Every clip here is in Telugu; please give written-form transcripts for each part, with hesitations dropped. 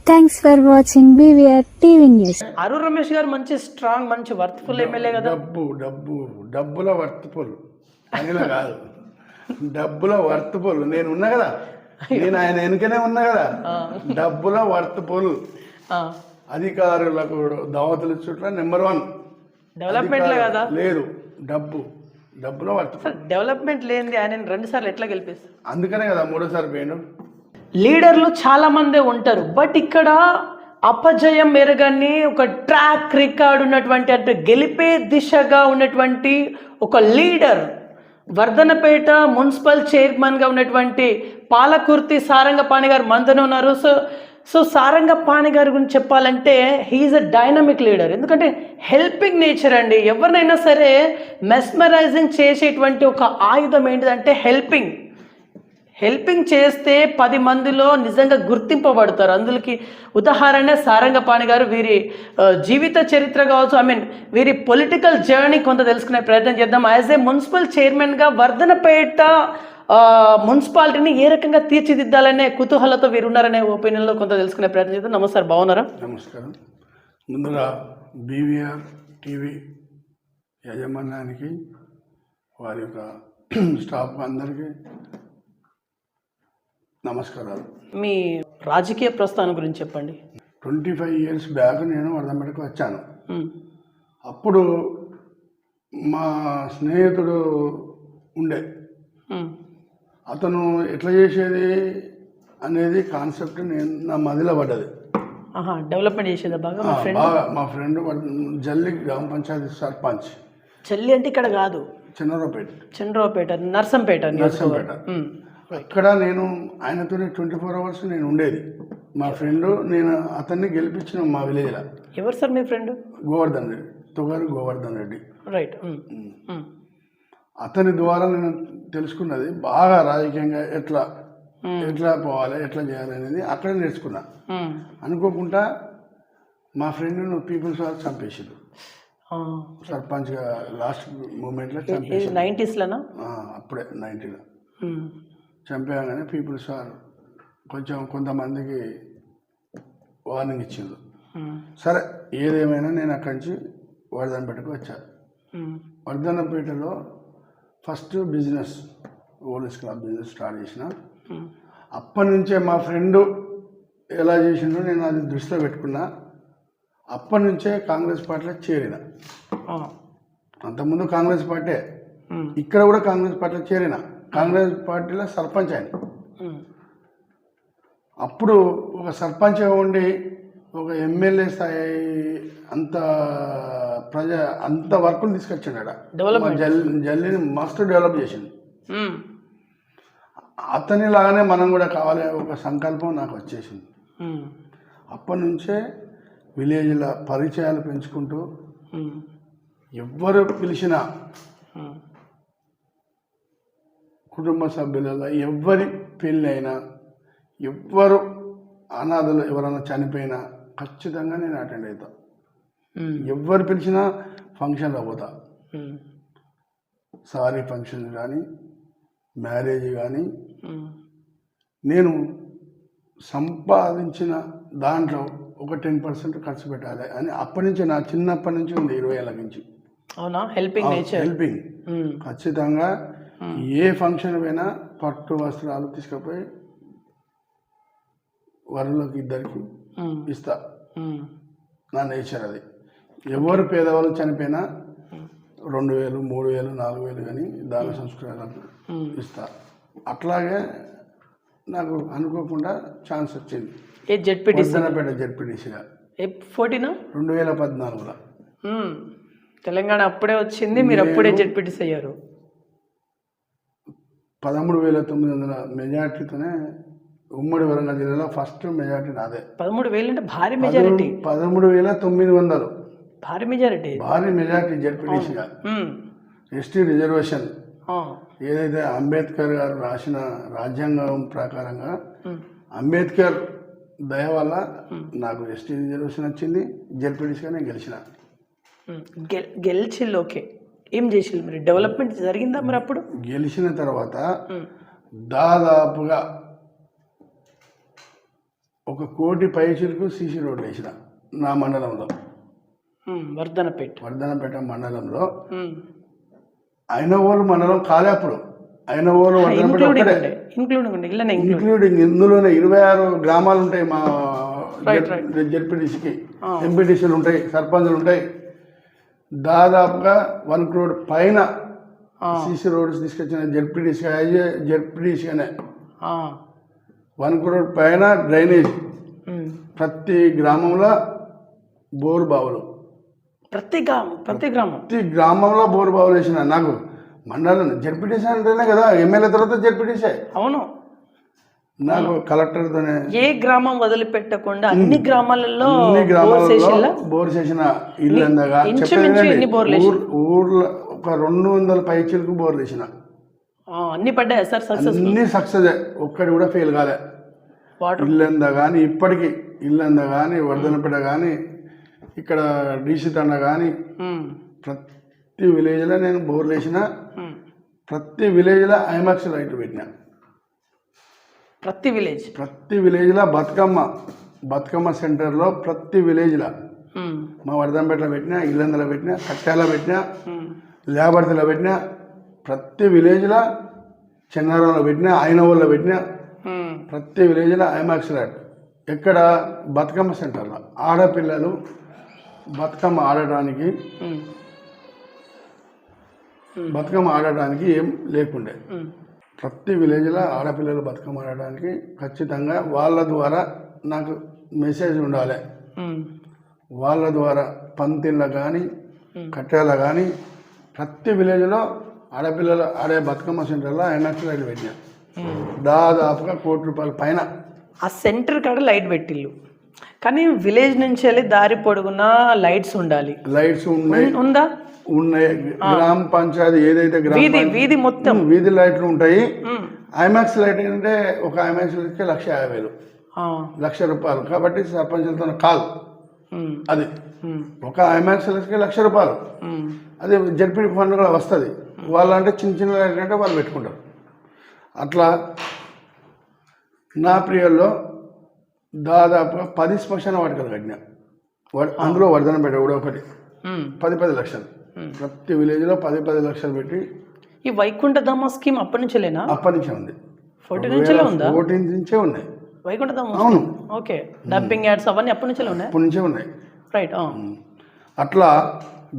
Thanks for watching BVR TV news. Arun Ramesh గారు మంచి స్ట్రాంగ్ మంచి వర్త్ఫుల్ ఎమ్మెల్యే కదా. డబ్బుల వర్త్ఫుల్ అనిలా కాదు, డబ్బుల వర్త్ఫుల్. నేను ఉన్నా కదా, నేను ఆయన వెనుకనే ఉన్నా కదా. డబ్బుల వర్త్ఫుల్ అధికారులకు దావతులు చుట్టూ నెంబర్ 1 డెవలప్మెంట్ కదా. లేదు, డబ్బుల వర్త్ఫుల్. డెవలప్మెంట్ లేనిది ఆయన 2 సార్లు ఎట్లా గెలిపిస్తారు? అందుకనే కదా 3వ సారి పోయాడు. లీడర్లు చాలా మందే ఉంటారు, బట్ ఇక్కడ అపజయం ఎరగని ఒక ట్రాక్ రికార్డ్ ఉన్నటువంటి అంటే గెలిపే దిశగా ఉన్నటువంటి ఒక లీడర్ వర్ధనపేట మున్సిపల్ చైర్మన్గా ఉన్నటువంటి పాలకుర్తి సారంగపాణి గారు మనతోనే ఉన్నారు. సో సారంగపాణి గారి గురించి చెప్పాలంటే హీఈస్ అ డైనమిక్ లీడర్. ఎందుకంటే హెల్పింగ్ నేచర్ అండి. ఎవరినైనా సరే మెస్మరైజింగ్ చేసేటువంటి ఒక ఆయుధం ఏంటిదంటే హెల్పింగ్ చేస్తే 10 మందిలో నిజంగా గుర్తింపబడతారు. అందులోకి ఉదాహరణ సారంగపాణి గారు. వీరి జీవిత చరిత్ర కావచ్చు, వీరి పొలిటికల్ జర్నీ కొంత తెలుసుకునే ప్రయత్నం చేద్దాం. యాజ్ ఏ మున్సిపల్ చైర్మన్గా వర్ధనపేట మున్సిపాలిటీని ఏ రకంగా తీర్చిదిద్దాలనే కుతూహలతో వీరు ఉన్నారనే ఒపీనియన్లో కొంత తెలుసుకునే ప్రయత్నం చేద్దాం. నమస్కారం, బాగున్నారా? నమస్కారం. ముందుగా BVR టీవీ యాజమాన్యానికి, వారి యొక్క స్టాఫ్ అందరికీ నమస్కారాలు. మీ రాజకీయ ప్రస్థానం గురించి చెప్పండి. 25 years బ్యాక్ నేను వర్ధనపేటకు వచ్చాను. అప్పుడు మా స్నేహితుడు ఉండే, అతను ఎట్లా చేసేది అనేది కాన్సెప్ట్ నా మదిలో పడ్డది. డెవలప్మెంట్ చేసేదా బాగా? మా ఫ్రెండ్ జల్లి గ్రామ పంచాయతీ సర్పంచ్. జల్లి అంటే ఇక్కడ కాదు, చంద్రరావుపేట నర్సంపేట. ఇక్కడ నేను ఆయనతోనే 24 hours నేను ఉండేది. మా ఫ్రెండ్, నేను అతన్ని గెలిపించిన మా విలేజ్లో. ఎవరు సార్ మీ ఫ్రెండ్? గోవర్ధన్ రెడ్డి, తొగారు గోవర్ధన్ రెడ్డి. రైట్. అతని ద్వారా నేను తెలుసుకున్నది బాగా రాజకీయంగా ఎట్లా పోవాలి, ఎట్లా చేయాలి అనేది అక్కడే నేర్చుకున్నా. అనుకోకుండా మా ఫ్రెండ్ను పీపుల్స్ వాళ్ళు చంపేసారు. సర్పంచ్గా లాస్ట్ మూమెంట్లో చంపేసారు. 90s అప్పుడే 90లో చంపేయగానే పీపుల్స్ వారు కొంతమందికి వార్నింగ్ ఇచ్చింది. సరే, ఏదేమైనా నేను అక్కడి నుంచి వర్ధనపేటకు వచ్చాను. వర్ధనపేటలో first business, olds club business start చేసిన. అప్పటి నుంచే మా ఫ్రెండ్ ఎలా చేసిండో నేను అది దృష్టిలో పెట్టుకున్నా. అప్పటి నుంచే కాంగ్రెస్ పార్టీలో చేరిన. అంతకుముందు కాంగ్రెస్ పార్టీ, ఇక్కడ కూడా కాంగ్రెస్ పార్టీలో చేరిన. కాంగ్రెస్ పార్టీలో సర్పంచ్ ఆయన. అప్పుడు ఒక సర్పంచ్గా ఉండి ఒక ఎమ్మెల్యే స్థాయి అంత వర్కులు తీసుకొచ్చాడు. జల్లిని మస్తు డెవలప్ చేసింది. అతని లాగానే మనం కూడా కావాలి ఒక సంకల్పం నాకు వచ్చేసింది. అప్పటి నుంచే విలేజ్ల పరిచయాలు పెంచుకుంటూ, ఎవ్వరు పిలిచినా కుటుంబ సభ్యులలో ఎవ్వరి పెళ్ళి అయినా, ఎవ్వరు అనాథలు ఎవరైనా చనిపోయినా ఖచ్చితంగా నేను అటెండ్ అవుతా. ఎవ్వరు పిలిచినా ఫంక్షన్లో పోతా. సారీ ఫంక్షన్ కానీ, మ్యారేజ్ కానీ, నేను సంపాదించిన దాంట్లో ఒక 10% ఖర్చు పెట్టాలి అని అప్పటి నుంచి, నా చిన్నప్పటి నుంచి ఉంది, 20 ఏళ్ళ నుంచి. అవునా? హెల్పింగ్ ఖచ్చితంగా. ఏ ఫంక్షన్ పోయినా పట్టు వస్త్రాలు తీసుకుపోయి వరులకు ఇద్దరికి ఇస్తా. నా నేచర్ అది. ఎవరు పేదవాళ్ళు చనిపోయినా 2000, 3000, 4000 కానీ దాన సంస్కృతులకు ఇస్తా. అట్లాగే నాకు అనుకోకుండా ఛాన్స్ వచ్చింది. వర్ధనపేట జెడ్పీటీసీగా 2014లో. తెలంగాణ అప్పుడే వచ్చింది, మీరు అప్పుడే జెడ్పీటీసీ అయ్యారు. 13,900 మెజార్టీతోనే ఉమ్మడి వరంగల్ జిల్లాలో ఫస్ట్ మెజార్టీ నాదే. 13,000 అంటే భారీ మెజారిటీ. 13,900 భారీ మెజారిటీ జెడ్పీటీసీగా. ఎస్టీ రిజర్వేషన్ ఏదైతే అంబేద్కర్ గారు రాసిన రాజ్యాంగం ప్రకారంగా అంబేద్కర్ దయ వల్ల నాకు ఎస్టీ రిజర్వేషన్ వచ్చింది. జెడ్పీటీసీగా నేను గెలిచిన. ఓకే. ఏం చేసి మరి డెవలప్మెంట్ జరిగిందా మరి? అప్పుడు గెలిచిన తర్వాత దాదాపుగా 1 కోటి పైసలకు సీసీ రోడ్లు వేసిన నా మండలంలో, వర్ధనపేట మండలంలో. అయినవోలు మండలం కాలే అప్పుడు, అయినవోలు ఇంక్లూడింగ్ ఇందులోనే 26 గ్రామాలు ఉంటాయి మా జెడ్పీటీసీకి. ఎంపీటీసీలు ఉంటాయి, సర్పంచులు ఉంటాయి. దాదాపుగా 1 crore పైన సీసీ రోడ్స్ తీసుకొచ్చిన జెడ్పీటీసీగానే 1 crore పైన డ్రైనేజ్. ప్రతి గ్రామంలో బోరు బావులు, ప్రతి గ్రామంలో బోరు బావులు వేసిన. నాకు మండలం జెడ్పీటీసీ అంటేనే కదా, ఎమ్మెల్యే తర్వాత జెడ్పీటీసీ. అవును, నాకు కలెక్టర్తోనే ఏ గ్రామం వదిలిపెట్టకుండా అన్ని గ్రామాలలో బోర్ చేసిన ఇల్లు అందగా ఊర్లో ఒక 200 పైచీలకు బోర్లు వేసిన. అన్ని పడ్డాయి సార్, అన్ని సక్సెస్, ఒక్కటి కూడా ఫెయిల్ కాలే. ఇల్లంద కానీ ఇప్పటికీ ఇల్లంద కానీ వర్ధనపేట కానీ ఇక్కడ డీసీ తండ కానీ ప్రతి విలేజ్లో నేను బోర్లు వేసిన. ప్రతి విలేజ్లో ఐమాక్స్ లైట్ పెట్టిన. ప్రతి విలేజ్లో బతుకమ్మ సెంటర్లో ప్రతి విలేజ్లో మా వర్ధనపేటలో పెట్టినా, ఇల్లందలో పెట్టినా, కట్టాలో పెట్టినా, లేబర్తిలో పెట్టినా, ప్రతి విలేజ్లో చెన్నారంలో పెట్టినా, అయినవోల్లో పెట్టినా. ప్రతి విలేజ్లో ఐమాక్స్ లైట్. ఎక్కడ బతుకమ్మ సెంటర్లో ఆడపిల్లలు బతుకమ్మ ఆడటానికి ఏం లేకుండే. ప్రతి విలేజ్లో ఆడపిల్లలు బతుకమ్మ ఆడటానికి ఖచ్చితంగా వాళ్ళ ద్వారా నాకు మెసేజ్ ఉండాలి. వాళ్ళ ద్వారా పంతిళ్ళ కానీ కట్టెల కానీ ప్రతి విలేజ్లో ఆడపిల్లలు ఆడే బతుకమ్మ సెంటర్లో ఐమాక్స్ లైట్ పెట్టినా. దాదాపుగా 1 కోటి రూపాయల పైన ఆ సెంటర్ కాడ లైట్ పెట్టిల్లు. కానీ విలేజ్ నుంచి వెళ్ళి దారి పొడుగునా లైట్స్ ఉండాలి. లైట్స్ ఉన్నాయి, గ్రామ పంచాయతీ ఏదైతే వీధి మొత్తం వీధి లైట్లు ఉంటాయి. ఐమాక్స్ లైట్ అంటే ఒక ఐమాక్స్ లైట్కి 1,50,000, ₹1,00,000. కాబట్టి సర్పంచులతో కాల్ అది ఒక ఐమాక్స్ లైట్కి ₹1,00,000. అది జడ్పీ ఫండ్ కూడా వస్తుంది. వాళ్ళంటే చిన్న లైట్ అంటే వాళ్ళు పెట్టుకుంటారు. అట్లా నా ప్రియల్లో దాదాపుగా 10 శ్మశాన వాటికలు కట్టినా. అందులో వర్ధనపేట కూడా ఒకటి 10 లక్షలు. ప్రతి విలేజ్లో 10 లక్షలు పెట్టి. ఈ వైకుంఠధామ స్కీమ్ అప్పటి నుంచే ఉంది. 14 నుంచే ఉన్నాయి వైకుంఠధామ. అవును, ఓకే. డంపింగ్ యార్డ్స్ అవన్నీ అప్పటి నుంచే ఉన్నాయి. రైట్. అట్లా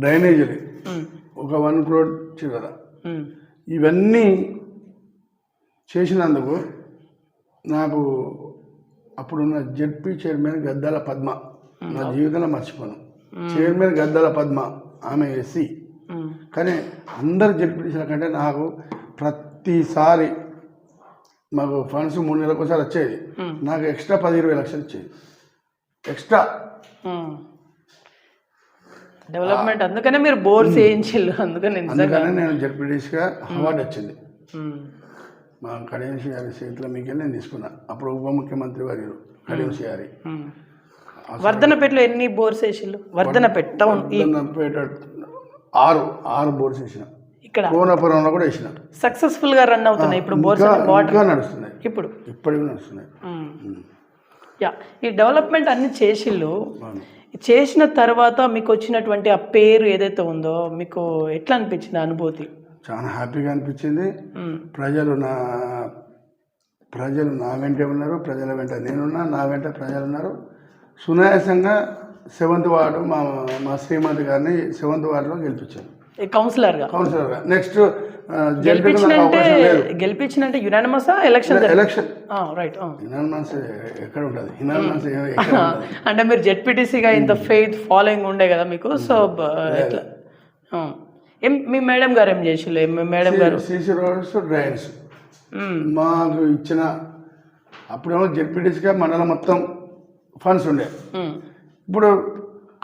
డ్రైనేజీలు ఒక 1 crore చిల్లర. ఇవన్నీ చేసినందుకు నాకు అప్పుడున్న జెడ్పీ చైర్మన్ గద్దాల పద్మ, నా జీవితంలో మర్చిపోను. చైర్మన్ గద్దాల పద్మ, ఆమె ఎస్సీ. కానీ అందరు జెడ్పీటీసీల కంటే నాకు ప్రతిసారి మాకు ఫండ్స్ 3 నెలలకు ఒకసారి వచ్చేది. నాకు ఎక్స్ట్రా 10-20 లక్షలు ఇచ్చేది ఎక్స్ట్రా డెవలప్మెంట్. అందుకనే మీరు బోర్ చేయించారు. అందుకనే నేను జెడ్పీటీసీగా అవార్డు వచ్చింది. మా కడియంసి గారి చేతిలో మీకు నేను తీసుకున్నా. అప్పుడు ఉప ముఖ్యమంత్రి వారు కడియంసి గారి. వర్ధనపేటలో ఎన్ని బోర్స్ వేసిళ్ళు? వర్ధనపేట 6 బోర్స్ వేసిన. ఇక్కడ కోనపురంలో కూడా వేసిన. సక్సెస్ఫుల్ గా రన్ అవుతున్నాయి ఇప్పుడు బోర్స్. నడుస్తున్నాయి ఇప్పటికి నడుస్తున్నాయి. ఈ డెవలప్మెంట్ అన్ని చేసిళ్ళు. చేసిన తర్వాత మీకు వచ్చినటువంటి ఆ పేరు ఏదైతే ఉందో మీకు ఎట్లా అనిపించింది అనుభూతి? చాలా హ్యాపీగా అనిపించింది. ప్రజలు నా వెంటే ఉన్నారు, ప్రజల వెంట నేనున్నా, నా వెంట ప్రజలు ఉన్నారు. సునాయాసంగా 7th వార్డు మా శ్రీమతి గారిని 7th వార్డులో గెలిపించాను కౌన్సిలర్గా. నెక్స్ట్ గెలిపించినంటే యునానిమస్ ఎలక్షన్ యునానిమస్ ఎక్కడ ఉంటుంది? అంటే మీరు జెడ్పీటీసీగా ఇంత ఫెయిత్ ఫాలోయింగ్ ఉండే కదా మీకు. సో ఎట్లా మీ మేడం గారు ఏం చేసిళ్ళు? మేడం గారు సీసీ రోడ్స్, డ్రైన్స్ మాకు ఇచ్చిన. అప్పుడేమో జెడ్పీటీసీగా మండలం మొత్తం ఫండ్స్ ఉండే. ఇప్పుడు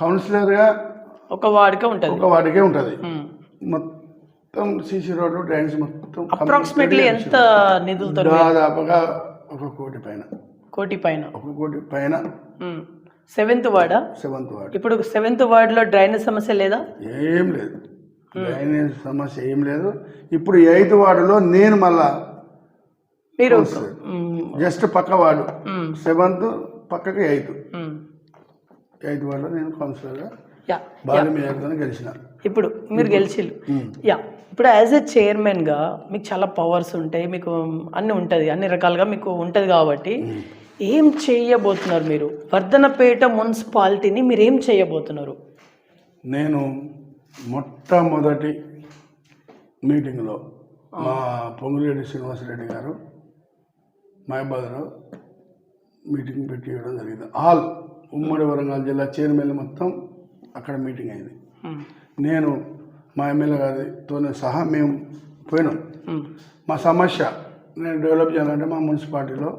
కౌన్సిలర్గా ఒక వార్డుకే ఉంటుంది. మొత్తం సీసీ రోడ్లు, డ్రైన్స్ మొత్తం అప్రాక్సిమేట్లీ ఎంత నిధులతో? దాదాపుగా 1 కోటి పైన. 1 కోటి పైన. 7th వార్డా? 7th ward. ఇప్పుడు 7th వార్డులో డ్రైనేజ్ సమస్య లేదా? ఏం లేదు, డ్రైనేజ్ సమస్య ఏం లేదు. ఇప్పుడు 8th వార్డులో నేను మళ్ళా మీరు జస్ట్ పక్క వార్డు 7th పక్కకి 8 వార్డులో నేను కౌన్సిలర్గా యా భారీ మెజార్టీతో గెలిచిన. ఇప్పుడు మీరు గెలిచిల్లు. యా ఇప్పుడు యాజ్ ఎ చైర్మన్గా మీకు చాలా పవర్స్ ఉంటాయి, మీకు అన్నీ ఉంటుంది, అన్ని రకాలుగా మీకు ఉంటుంది కాబట్టి ఏం చేయబోతున్నారు మీరు? వర్ధనపేట మున్సిపాలిటీని మీరు ఏం చేయబోతున్నారు? నేను మొట్టమొదటి మీటింగ్లో మా పొంగులేటి శ్రీనివాసరెడ్డి గారు మహబాద్లో మీటింగ్ పెట్టి ఇవ్వడం జరిగింది. ఆల్ ఉమ్మడి వరంగల్ జిల్లా చైర్మన్ మొత్తం అక్కడ మీటింగ్ అయింది. నేను మా ఎమ్మెల్యే గారితోనే సహా మేము పోయినాం. మా సమస్య నేను డెవలప్ చేయాలంటే మా మున్సిపాలిటీలో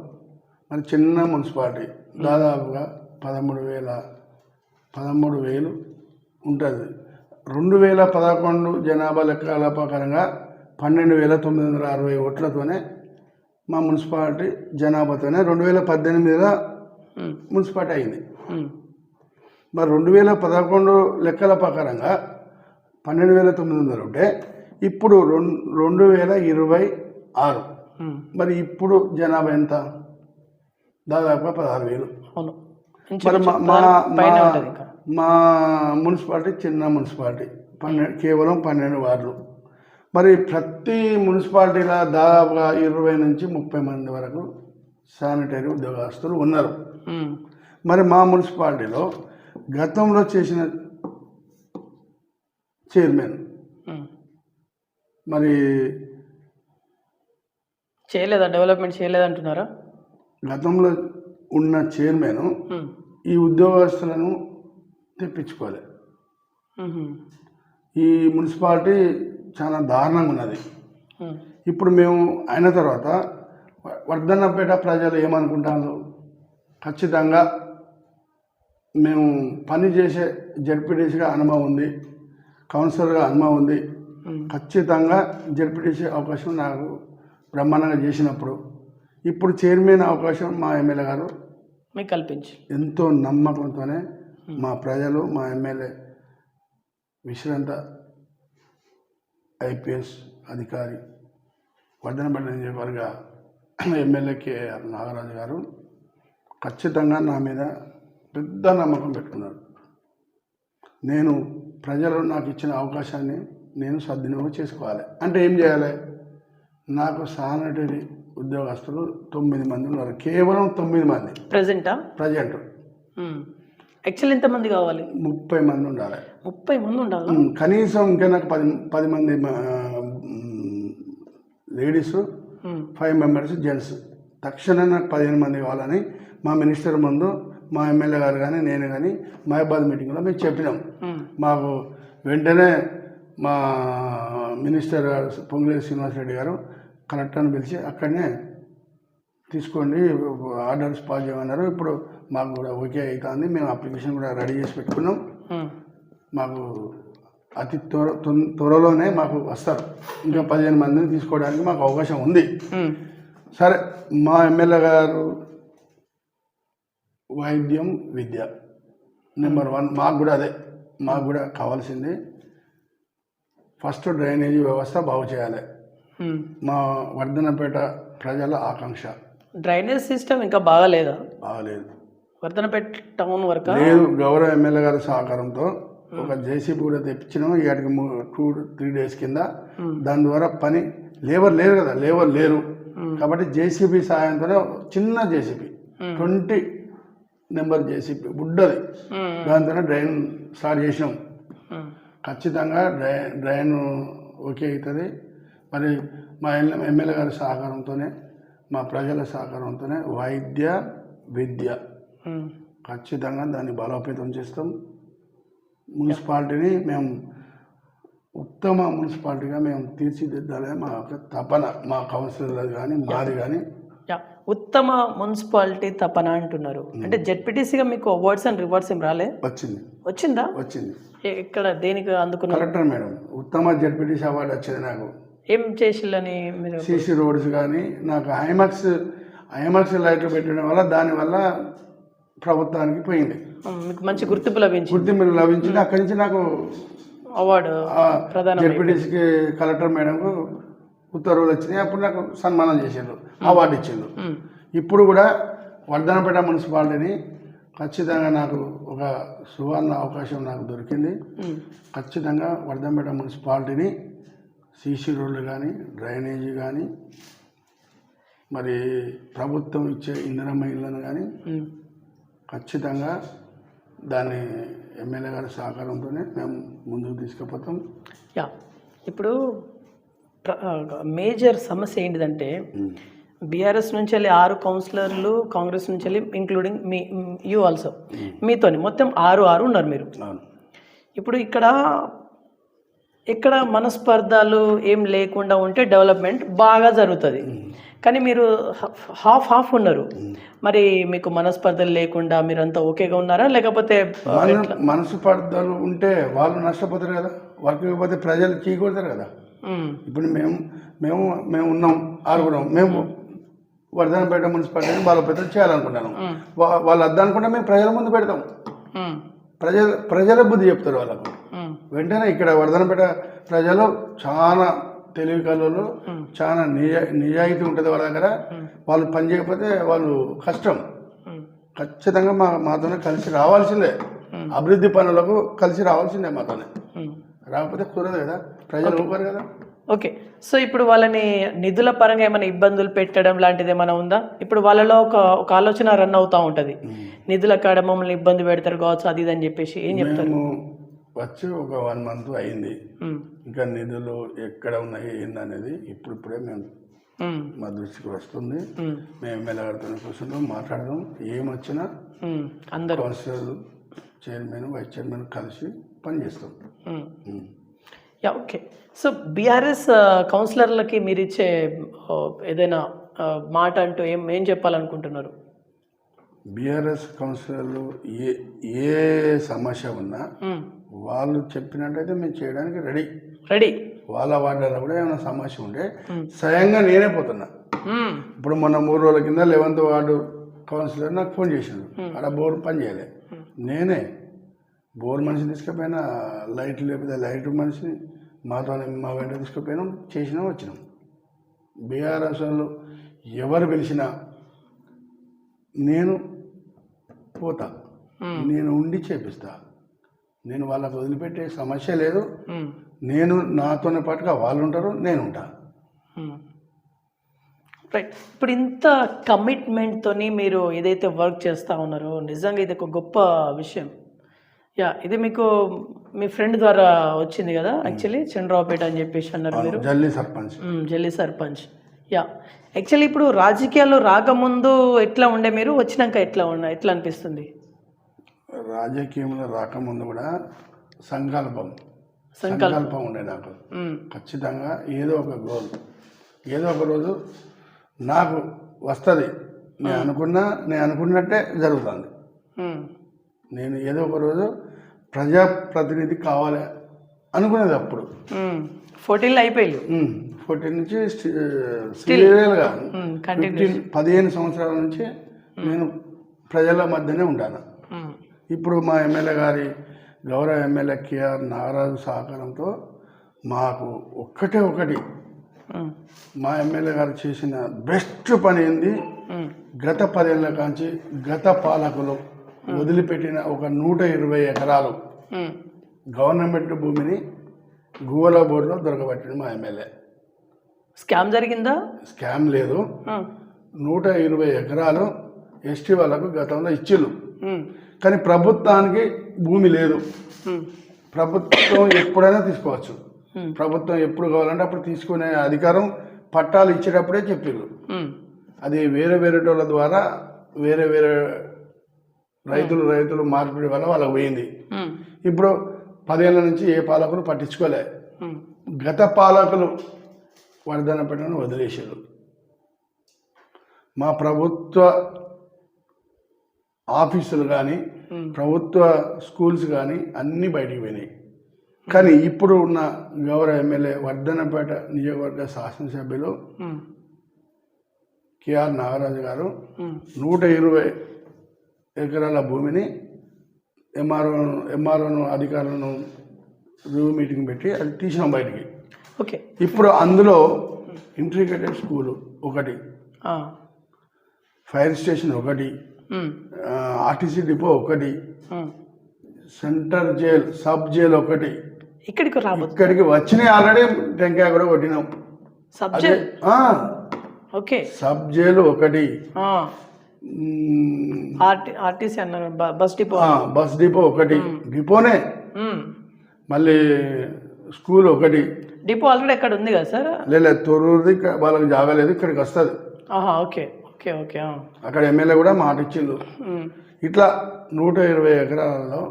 మరి చిన్న మున్సిపాలిటీ దాదాపుగా 13,000 ఉంటుంది. 2011 జనాభా లెక్కల ప్రకారంగా 12,960 ఓట్లతోనే మా మున్సిపాలిటీ జనాభాతోనే 2018లో మున్సిపాలిటీ అయింది. మరి 2011 లెక్కల ప్రకారంగా 12,900 ఉంటే ఇప్పుడు 2026. మరి ఇప్పుడు జనాభా ఎంత? దాదాపుగా 16,000. మరి మా మున్సిపాలిటీ చిన్న మున్సిపాలిటీ, కేవలం 12 వార్డులు. మరి ప్రతి మున్సిపాలిటీలో దాదాపుగా 20 నుంచి 30 మంది వరకు శానిటరీ ఉద్యోగస్తులు ఉన్నారు. మరి మా మున్సిపాలిటీలో గతంలో చేసిన చైర్మన్ మరి చేయలేదా, డెవలప్మెంట్ చేయలేదంటున్నారా? గతంలో ఉన్న చైర్మన్ ఈ ఉద్యోగస్తులను తెప్పించుకోవాలి. ఈ మున్సిపాలిటీ చాలా దారుణంగా ఉన్నది. ఇప్పుడు మేము అయిన తర్వాత వర్ధన్నపేట ప్రజలు ఏమనుకుంటారు? ఖచ్చితంగా మేము పని చేసే జడ్పీటీసీగా అనుభవం ఉంది, కౌన్సిలర్గా అనుభవం ఉంది. ఖచ్చితంగా జడ్పీటీసీ అవకాశం నాకు బ్రహ్మాండంగా చేసినప్పుడు ఇప్పుడు చైర్మన్ అవకాశం మా ఎమ్మెల్యే గారు మీకు కల్పించి ఎంతో నమ్మకంతోనే మా ప్రజలు మా ఎమ్మెల్యే విశ్రాంత ఐపీఎస్ అధికారి వర్ధనపేట నియోజకవర్గ ఎమ్మెల్యే కేఆర్ నాగరాజు గారు ఖచ్చితంగా నా మీద పెద్ద నమ్మకం పెట్టుకున్నారు. నేను ప్రజలు నాకు ఇచ్చిన అవకాశాన్ని నేను సద్వినియోగం చేసుకోవాలి. అంటే ఏం చేయాలి? నాకు శానిటరీ ఉద్యోగస్తులు 9 మంది ఉన్నారు, కేవలం 9 మంది ప్రజెంట్. యాక్చువల్ ఎంతమంది కావాలి? 30 మంది ఉండాలి. 30 మంది ఉండాలి కనీసం. ఇంకా నాకు 10 మంది లేడీస్, 5 మెంబర్స్ జెంట్స్. తక్షణం నాకు 15 మంది కావాలని మా మినిస్టర్ ముందు మా ఎమ్మెల్యే గారు కానీ నేను కానీ మహబాద్ మీటింగ్లో మేము చెప్పినాం. మాకు వెంటనే మా మినిస్టర్ పొంగులేటి శ్రీనివాసరెడ్డి గారు కలెక్టర్ని పిలిచి అక్కడనే తీసుకోండి, ఆర్డర్స్ పాస్ చేయమన్నారు. ఇప్పుడు మాకు కూడా ఓకే అవుతుంది. మేము అప్లికేషన్ కూడా రెడీ చేసి పెట్టుకున్నాం. మాకు అతి త్వరలోనే మాకు వస్తారు. ఇంకా 15 మందిని తీసుకోవడానికి మాకు అవకాశం ఉంది. సరే, మా ఎమ్మెల్యే గారు వైద్యం విద్య నెంబర్ 1. మాకు కూడా అదే, మాకు కూడా కావాల్సింది ఫస్ట్ డ్రైనేజీ వ్యవస్థ బాగు చేయాలి. మా వర్ధనపేట ప్రజల ఆకాంక్ష. డ్రైనేజ్ సిస్టమ్ ఇంకా బాగాలేదు. వర్ధనపేట టౌన్ వరకు లేదు. గౌరవ ఎమ్మెల్యే గారి సహకారంతో ఒక జేసీబీ కూడా తెప్పించినాము. ఇక్కడికి 2-3 డేస్ కింద. దాని ద్వారా పని లేబర్ లేరు కాబట్టి జేసీబీ సాయంతోనే చిన్న జేసీబీ 20 నెంబర్ జేసీబీ బుడ్డది, దాంతోనే డ్రైన్ స్టార్ట్ చేసినాం. ఖచ్చితంగా డ్రైన్ ఓకే అవుతుంది. మరి మా ఎమ్మెల్యే గారి సహకారంతోనే మా ప్రజల సహకారంతోనే వైద్య విద్య ఖచ్చితంగా దాన్ని బలోపేతం చేస్తాం. మున్సిపాలిటీని మేము ఉత్తమ మున్సిపాలిటీగా మేము తీర్చిదిద్దాలని మా యొక్క తపన. మా కౌన్సిలర్ కానీ మాది కానీ ఉత్తమ మున్సిపాలిటీ తపన అంటున్నారు. అంటే జెడ్పీటీసీగా మీకు అవార్డ్స్ అండ్ రివార్డ్స్ ఏం రాలే? వచ్చిందా? ఇక్కడ దేనికి అందుకున్నారు? కలెక్టర్ మేడం ఉత్తమ జెడ్పీటీసీ అవార్డు వచ్చింది నాకు. ఏం చేసిల్లని మీరు? సీసీ రోడ్స్ కానీ నాకు ఐమాక్స్ లైట్లు పెట్టడం వల్ల దానివల్ల ప్రభుత్వానికి పోయింది. మీకు మంచి గుర్తింపు లభించింది. అక్కడి నుంచి నాకు అవార్డు జెడ్పీటీసీకి కలెక్టర్ మేడంకు ఉత్తర్వులు వచ్చినాయి. అప్పుడు నాకు సన్మానం చేసారు, అవార్డు ఇచ్చారు. ఇప్పుడు కూడా వర్ధనపేట మున్సిపాలిటీని ఖచ్చితంగా నాకు ఒక సువర్ణ అవకాశం నాకు దొరికింది. ఖచ్చితంగా వర్ధనపేట మున్సిపాలిటీని సీసీ రోడ్లు కానీ డ్రైనేజీ కానీ మరి ప్రభుత్వం ఇచ్చే ఇంధనమ్మ ఇళ్ళను కానీ ఖచ్చితంగా దాన్ని ఎమ్మెల్యే గారి సహకారంతోనే మేము ముందుకు తీసుకుపోతాం. యా, ఇప్పుడు మేజర్ సమస్య ఏంటిదంటే బీఆర్ఎస్ నుంచి వెళ్ళి 6 కౌన్సిలర్లు, కాంగ్రెస్ నుంచి వెళ్ళి ఇంక్లూడింగ్ మీ యూ ఆల్సో మీతోని మొత్తం 6 ఉన్నారు మీరు. ఇప్పుడు ఇక్కడ మనస్పర్ధలు ఏం లేకుండా ఉంటే డెవలప్మెంట్ బాగా జరుగుతుంది. కానీ మీరు హాఫ్ ఉన్నారు. మరి మీకు మనస్పర్ధలు లేకుండా మీరంతా ఓకేగా ఉన్నారా, లేకపోతే మనస్పర్ధలు ఉంటే వాళ్ళు నష్టపోతారు కదా, వాళ్ళకి ఇవ్వకపోతే ప్రజలు చీకొడతారు కదా. ఇప్పుడు మేము ఉన్నాం 6 మేము వర్ధనపేట మున్సిపాలిటీని బలోపేతం చేయాలనుకుంటాను. వాళ్ళు అద్దనుకుంటే మేము ప్రజల ముందు పెడతాం. ప్రజల బుద్ధి చెప్తారు వాళ్ళకు. వెంటనే ఇక్కడ వర్ధనపేట ప్రజలు చాలా తెలివి కళ్ళు, చాలా నిజాయితీ ఉంటుంది వాళ్ళ దగ్గర. వాళ్ళు పని చేయకపోతే వాళ్ళు కష్టం. ఖచ్చితంగా మాతోనే కలిసి రావాల్సిందే, అభివృద్ధి పనులకు కలిసి రావాల్సిందే మాతోనే. రాకపోతే కుదరదు కదా, ప్రజలు ఊపారు కదా. ఓకే, సో ఇప్పుడు వాళ్ళని నిధుల పరంగా ఏమైనా ఇబ్బందులు పెట్టడం లాంటిది ఏమైనా ఉందా? ఇప్పుడు వాళ్ళలో ఒక ఆలోచన రన్ అవుతూ ఉంటుంది, నిధుల కాడ మమ్మల్ని ఇబ్బంది పెడతారు కావచ్చు అది ఇది అని చెప్పేసి. ఏం చెప్తారు? వచ్చి ఒక 1 month అయింది. ఇంకా నిధులు ఎక్కడ ఉన్నాయి ఏందనేది ఇప్పుడిప్పుడే మేము మా దృష్టికి వస్తుంది. మేము ఎమ్మెల్యే గారితో కూర్చుంటాం, మాట్లాడదాం. ఏమొచ్చినా అందరూ కౌన్సిలర్లు, చైర్మన్, వైస్ చైర్మన్ కలిసి పనిచేస్తాం. Yeah, okay. సో బీఆర్ఎస్ కౌన్సిలర్లకి మీరు ఇచ్చే ఏదైనా మాట అంటూ ఏం చెప్పాలనుకుంటున్నారు? బీఆర్ఎస్ కౌన్సిలర్లు ఏ సమస్య ఉన్నా వాళ్ళు చెప్పినట్టయితే మేము చేయడానికి రెడీ. వాళ్ళ వార్డులో కూడా ఏమైనా సమస్య ఉంటే స్వయంగా నేనే పోతున్నా. ఇప్పుడు మొన్న 3 రోజుల కింద 11th వార్డు కౌన్సిలర్ నాకు ఫోన్ చేసిండు, అక్కడ బోర్ పని చేయలే. నేనే బోర్ మనిషిని తీసుకుపోయినా, లైట్ లేకపోతే లైట్ మనిషిని మా వెంట తీసుకుపోయినాం, చేసినాం, వచ్చినాం. బీఆర్ఎస్ వాళ్ళు ఎవరు పిలిచినా నేను పోతా, నేను ఉండి చేపిస్తా. నేను వాళ్ళకు వదిలిపెట్టే సమస్య లేదు. నేను నాతోనే పాటుగా వాళ్ళు ఉంటారు, నేను ఉంటా. రైట్. ఇప్పుడు ఇంత కమిట్మెంట్తోని మీరు ఏదైతే వర్క్ చేస్తూ ఉన్నారో నిజంగా ఇది ఒక గొప్ప విషయం. యా, ఇది మీకు మీ ఫ్రెండ్ ద్వారా వచ్చింది కదా యాక్చువల్లీ, చంద్రరావుపేట అని చెప్పేసి అన్నారు మీరు, జల్లి సర్పంచ్. యా, యాక్చువల్లీ ఇప్పుడు రాజకీయాల్లో రాకముందు ఎట్లా ఉండే, మీరు వచ్చినాక ఎట్లా అనిపిస్తుంది? రాజకీయంలో రాకముందు కూడా సంకల్పం ఉండే నాకు. ఖచ్చితంగా ఏదో ఒక గోల్, ఏదో ఒక రోజు నాకు వస్తుంది. నేను అనుకున్నట్టే జరుగుతుంది. నేను ఏదో ఒక రోజు ప్రజాప్రతినిధి కావాలి అనుకునేది. అప్పుడు 14 అయిపోయింది. 14 నుంచి సీరియల్గా 15 సంవత్సరాల నుంచి నేను ప్రజల మధ్యనే ఉంటాను. ఇప్పుడు మా ఎమ్మెల్యే గారి గౌరవ ఎమ్మెల్యే కేఆర్ నాగరాజు సహకారంతో మాకు ఒకటి మా ఎమ్మెల్యే గారు చేసిన బెస్ట్ పని ఏంది, గత 10 ఏళ్ళ కాంచి గత పాలకులు వదిలిపెట్టిన ఒక 120 ఎకరాలు గవర్నమెంట్ భూమిని గువ్వల బోర్డులో దొరకబట్టింది మా ఎమ్మెల్యే. స్కామ్ జరిగిందా? స్కామ్ లేదు. 120 ఎకరాలు ఎస్టీ వాళ్ళకు గతంలో ఇచ్చిళ్ళు. కానీ ప్రభుత్వానికి భూమి లేదు. ప్రభుత్వం ఎప్పుడైనా తీసుకోవచ్చు. ప్రభుత్వం ఎప్పుడు కావాలంటే అప్పుడు తీసుకునే అధికారం పట్టాలు ఇచ్చేటప్పుడే చెప్పారు. అది వేరే వాళ్ళ ద్వారా వేరే రైతులు మార్పిడి వల్ల వాళ్ళకి పోయింది. ఇప్పుడు 10 ఏళ్ళ నుంచి ఏ పాలకులు పట్టించుకోలే. గత పాలకులు వర్ధనపేటను వదిలేశారు. మా ప్రభుత్వ ఆఫీసులు కానీ ప్రభుత్వ స్కూల్స్ కానీ అన్నీ బయటికి పోయినాయి. కానీ ఇప్పుడు ఉన్న గౌరవ ఎమ్మెల్యే వర్ధనపేట నియోజకవర్గ శాసనసభ్యులు కేఆర్ నాగరాజు గారు 120 ఎకరాల భూమిని ఎంఆర్ఓను అధికారులను రివ్యూ మీటింగ్ పెట్టి అది తీసినాం బయటికి. ఓకే, ఇప్పుడు అందులో ఇంటిగ్రేటెడ్ స్కూలు ఒకటి, ఫైర్ స్టేషన్ ఒకటి, ఆర్టీసీ డిపో ఒకటి, సెంటర్ జైల్, సబ్ జైల్ ఒకటి. ఇక్కడికి వచ్చినాయి ఆల్రెడీ. టెంకాయ కూడా కొట్టినాం. ఓకే, సబ్ జైలు ఒకటి, ఆర్టీసీ అన్నారు, బస్ డిపో ఒకటి, డిపోనే. మళ్ళీ స్కూల్ ఒకటి. డిపో ఆల్రెడీ ఎక్కడ ఉంది కదా సార్? లేదు, తొర్రూరుది వాళ్ళకి జాగలేదు, ఇక్కడికి వస్తుంది. Okay okay okay. అక్కడ ఎమ్మెల్యే కూడా మాట ఇచ్చిండు. ఇట్లా 120 ఎకరాలలో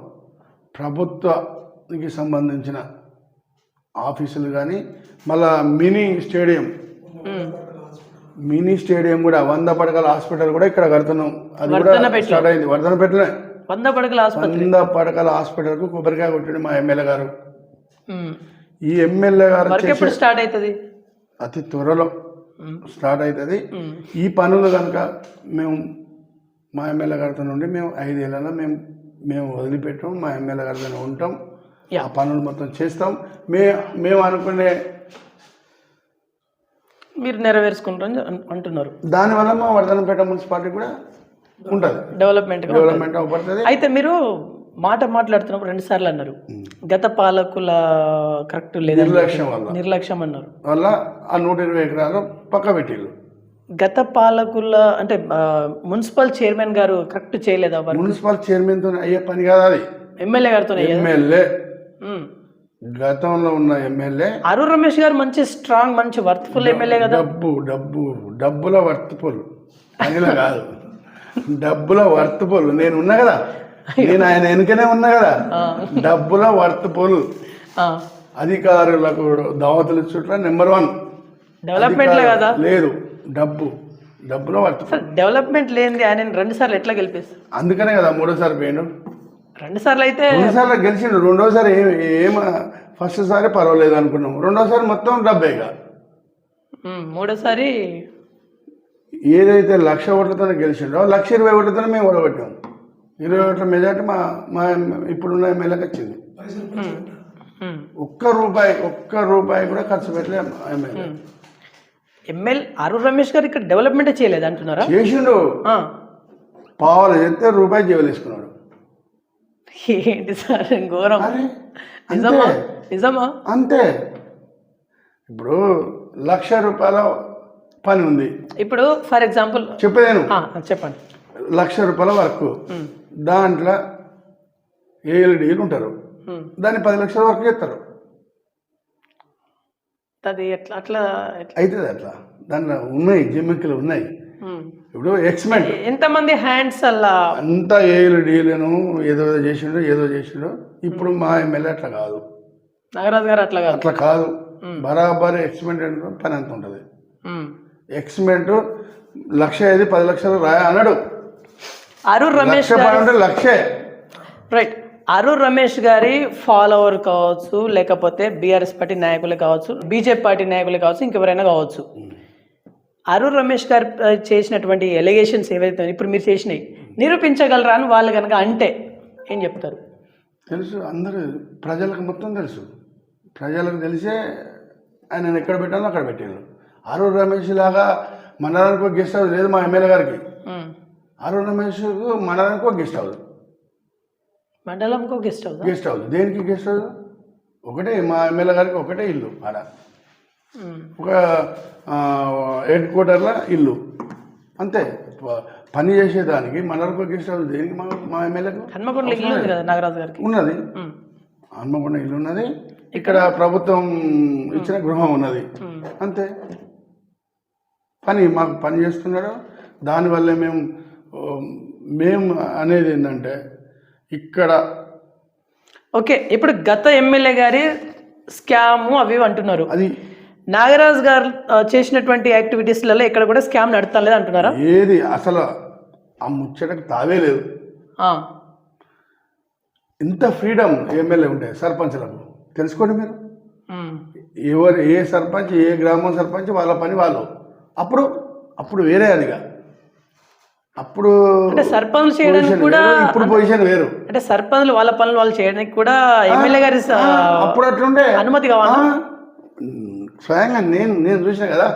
ప్రభుత్వానికి సంబంధించిన ఆఫీసులు కానీ, మళ్ళా మినీ స్టేడియం కూడా, 100 పడకల హాస్పిటల్ కూడా ఇక్కడ కడుతున్నాం. అది కూడా స్టార్ట్ అయింది. వర్ధనపేటలో 100 పడకల హాస్పిటల్కు కొబ్బరికాయ కొట్టిండు మా ఎమ్మెల్యే గారు. ఈ ఎమ్మెల్యే గారు స్టార్ట్ అవుతుంది, అతి త్వరలో స్టార్ట్ అవుతుంది. ఈ పనులు కనుక మేము మా ఎమ్మెల్యే గారితో నుండి మేము 5 ఏళ్ళలో మేము వదిలిపెట్టాం. మా ఎమ్మెల్యే గారితో ఉంటాం, ఆ పనులు మొత్తం చేస్తాం. మేము అనుకునే మీరు నెరవేర్చుకుంటాం అంటున్నారు. దానివల్ల మా వర్ధనపేట మున్సిపాలిటీ కూడా ఉంటుంది, డెవలప్మెంట్ అవుతుంది. అయితే మీరు మాట్లాడుతున్నప్పుడు 2 సార్లు అన్నారు గత పాలకుల కరెక్ట్ లేదా నిర్లక్ష్యం అన్నారు వల్ల ఆ 120 ఎకరాలు పక్క పెట్టిళ్ళు. గత పాలకుల అంటే మున్సిపల్ చైర్మన్ గారు కరెక్ట్ చేయలేదా? మున్సిపల్ చైర్మన్ తో అయ్యే పని కాదు అది, ఎమ్మెల్యే గారితో. గతంలో ఉన్న ఎమ్మెల్యే అరూర్ రమేష్ గారు మంచి స్ట్రాంగ్, మంచి వర్త్ఫుల్ ఎమ్మెల్యే కదా. డబ్బుల వర్త్ఫుల్ అనిలా కాదు, డబ్బుల వర్త్ఫుల్. నేను ఉన్నా కదా, నేను ఆయన వెనుకనే ఉన్నా కదా. డబ్బుల వర్త్ఫుల్, అధికారులకు దావతులు చుట్ల నెంబర్ 1 డెవలప్మెంట్ కదా. లేదు, డబ్బుల వర్త్ఫుల్. డెవలప్మెంట్ లేనిది ఆయన 2 సార్లు ఎట్లా గెలిపిస్తారు? అందుకనే కదా 3వ సారి పోయాడు. 2 సార్లు అయితే 2 సార్లు గెలిచిండు. 2వ సారి ఫస్ట్ సారి పర్వాలేదు అనుకున్నాం, 2వ సారి మొత్తం డబ్బేగా. 3వ సారి ఏదైతే 1,00,000 ఓట్లతో గెలిచిండో 1,20,000 ఓట్లతో మేము ఓడగొట్టాం. 20 ఓట్ల మెజార్టీ మా ఇప్పుడున్న ఎమ్మెల్యేకి వచ్చింది. ఒక్క రూపాయి కూడా ఖర్చు పెట్టలేదు ఎమ్మెల్యే అరూర్ రమేష్ గారు. ఇక్కడ డెవలప్మెంట్ చేయలేదు అంటున్నారా? చేసిండు, పావులు చేస్తే రూపాయి జీవలేసుకున్నాడు. ఏంటి సార్ ఘోరం, నిజమా? అంతే. ఇప్పుడు 1,00,000 రూపాయల పని ఉంది. ఇప్పుడు ఫర్ ఎగ్జాంపుల్ చెప్పేదేను, చెప్పండి. 1,00,000 రూపాయల వర్క్, దాంట్లో ఏఎల్డీలు ఉంటారు, దాన్ని 10 లక్షల వరకు చేస్తారు. అది ఎట్లా అట్లా అవుతుంది. అట్లా దాంట్లో ఉన్నాయి జిమ్మిక్కులు ఉన్నాయి. ఇప్పుడు ఎక్స్మెంట్ ఎంతమంది హ్యాండ్స్ అలా అంతా ఏఎల్డీలను ఏదో చేసిండు. ఇప్పుడు మా ఎమ్మెల్యే అట్లా కాదు, నాగరాజు గారు అట్లా కాదు. బరాబర్ ఎక్స్మెంట్ పని అంత ఉంటుంది. ఎక్స్మెంట్ 1,05,000 10 లక్షలు రాయ అన్నాడు అరూర్ రమేష్. 1,00,000 రైట్. అరూర్ రమేష్ గారి ఫాలోవర్ కావచ్చు, లేకపోతే బీఆర్ఎస్ పార్టీ నాయకులు కావచ్చు, బీజేపీ పార్టీ నాయకులు కావచ్చు, ఇంకెవరైనా కావచ్చు, అరూర్ రమేష్ గారు చేసినటువంటి ఎలిగేషన్స్ ఏవైతే ఇప్పుడు మీరు చేసినాయి నిరూపించగలరా అని వాళ్ళు కనుక అంటే ఏం చెప్తారు? తెలుసు, అందరూ ప్రజలకు మొత్తం తెలుసు. ప్రజలకు తెలిసే ఆయన ఎక్కడ పెట్టాలో అక్కడ పెట్టాను. అరూర్ రమేష్ లాగా మండలానికి ఒక గెస్ట్ హౌస్ లేదు మా ఎమ్మెల్యే గారికి. అరూర్ రమేష్కు మండలానికి ఒక గెస్ట్ హౌస్, మండలంకు గెస్ట్ హౌస్. దేనికి గెస్ట్ హౌస్? ఒకటే మా ఎమ్మెల్యే గారికి ఒకటే ఇల్లు ఆడ, ఒక హెడ్ క్వార్టర్లో ఇల్లు అంతే. పని చేసేదానికి మండలకు గెస్ట్ హౌస్ దేనికి? మా ఎమ్మెల్యేకు హన్మకొండ ఇల్లు ఉంది కదా నాగరాజు గారికి. ఉన్నది, హన్మకొండ ఇల్లు ఉన్నది. ఇక్కడ ప్రభుత్వం ఇచ్చిన గృహం ఉన్నది అంతే. మాకు పని చేస్తున్నాడు. దానివల్లే మేము అనేది ఏంటంటే ఇక్కడ ఓకే. ఇప్పుడు గత ఎమ్మెల్యే గారి స్కాము అవి అంటున్నారు, అది నాగరాజు గారు చేసినటువంటి యాక్టివిటీస్లలో ఇక్కడ కూడా స్కామ్ నడతలేదు అంటున్నారా? ఏది అసలు ఆ ముచ్చటకు తావే లేదు. ఇంత ఫ్రీడమ్ ఎమ్మెల్యే ఉంటాయి సర్పంచ్లకు తెలుసుకోండి మీరు. ఏ సర్పంచ్, ఏ గ్రామం సర్పంచ్ వాళ్ళ పని వాళ్ళు. అప్పుడు వేరే అదిగా. అప్పుడు సర్పంచ్ చేయడానికి కూడా ఇప్పుడు పొజిషన్ వేరు. అంటే సర్పంచ్లు వాళ్ళ పనులు వాళ్ళు చేయడానికి కూడా ఎమ్మెల్యే గారి అప్పుడు అట్లుండే అనుమతి కావాలా? స్వయంగా నేను చూసిన కదా.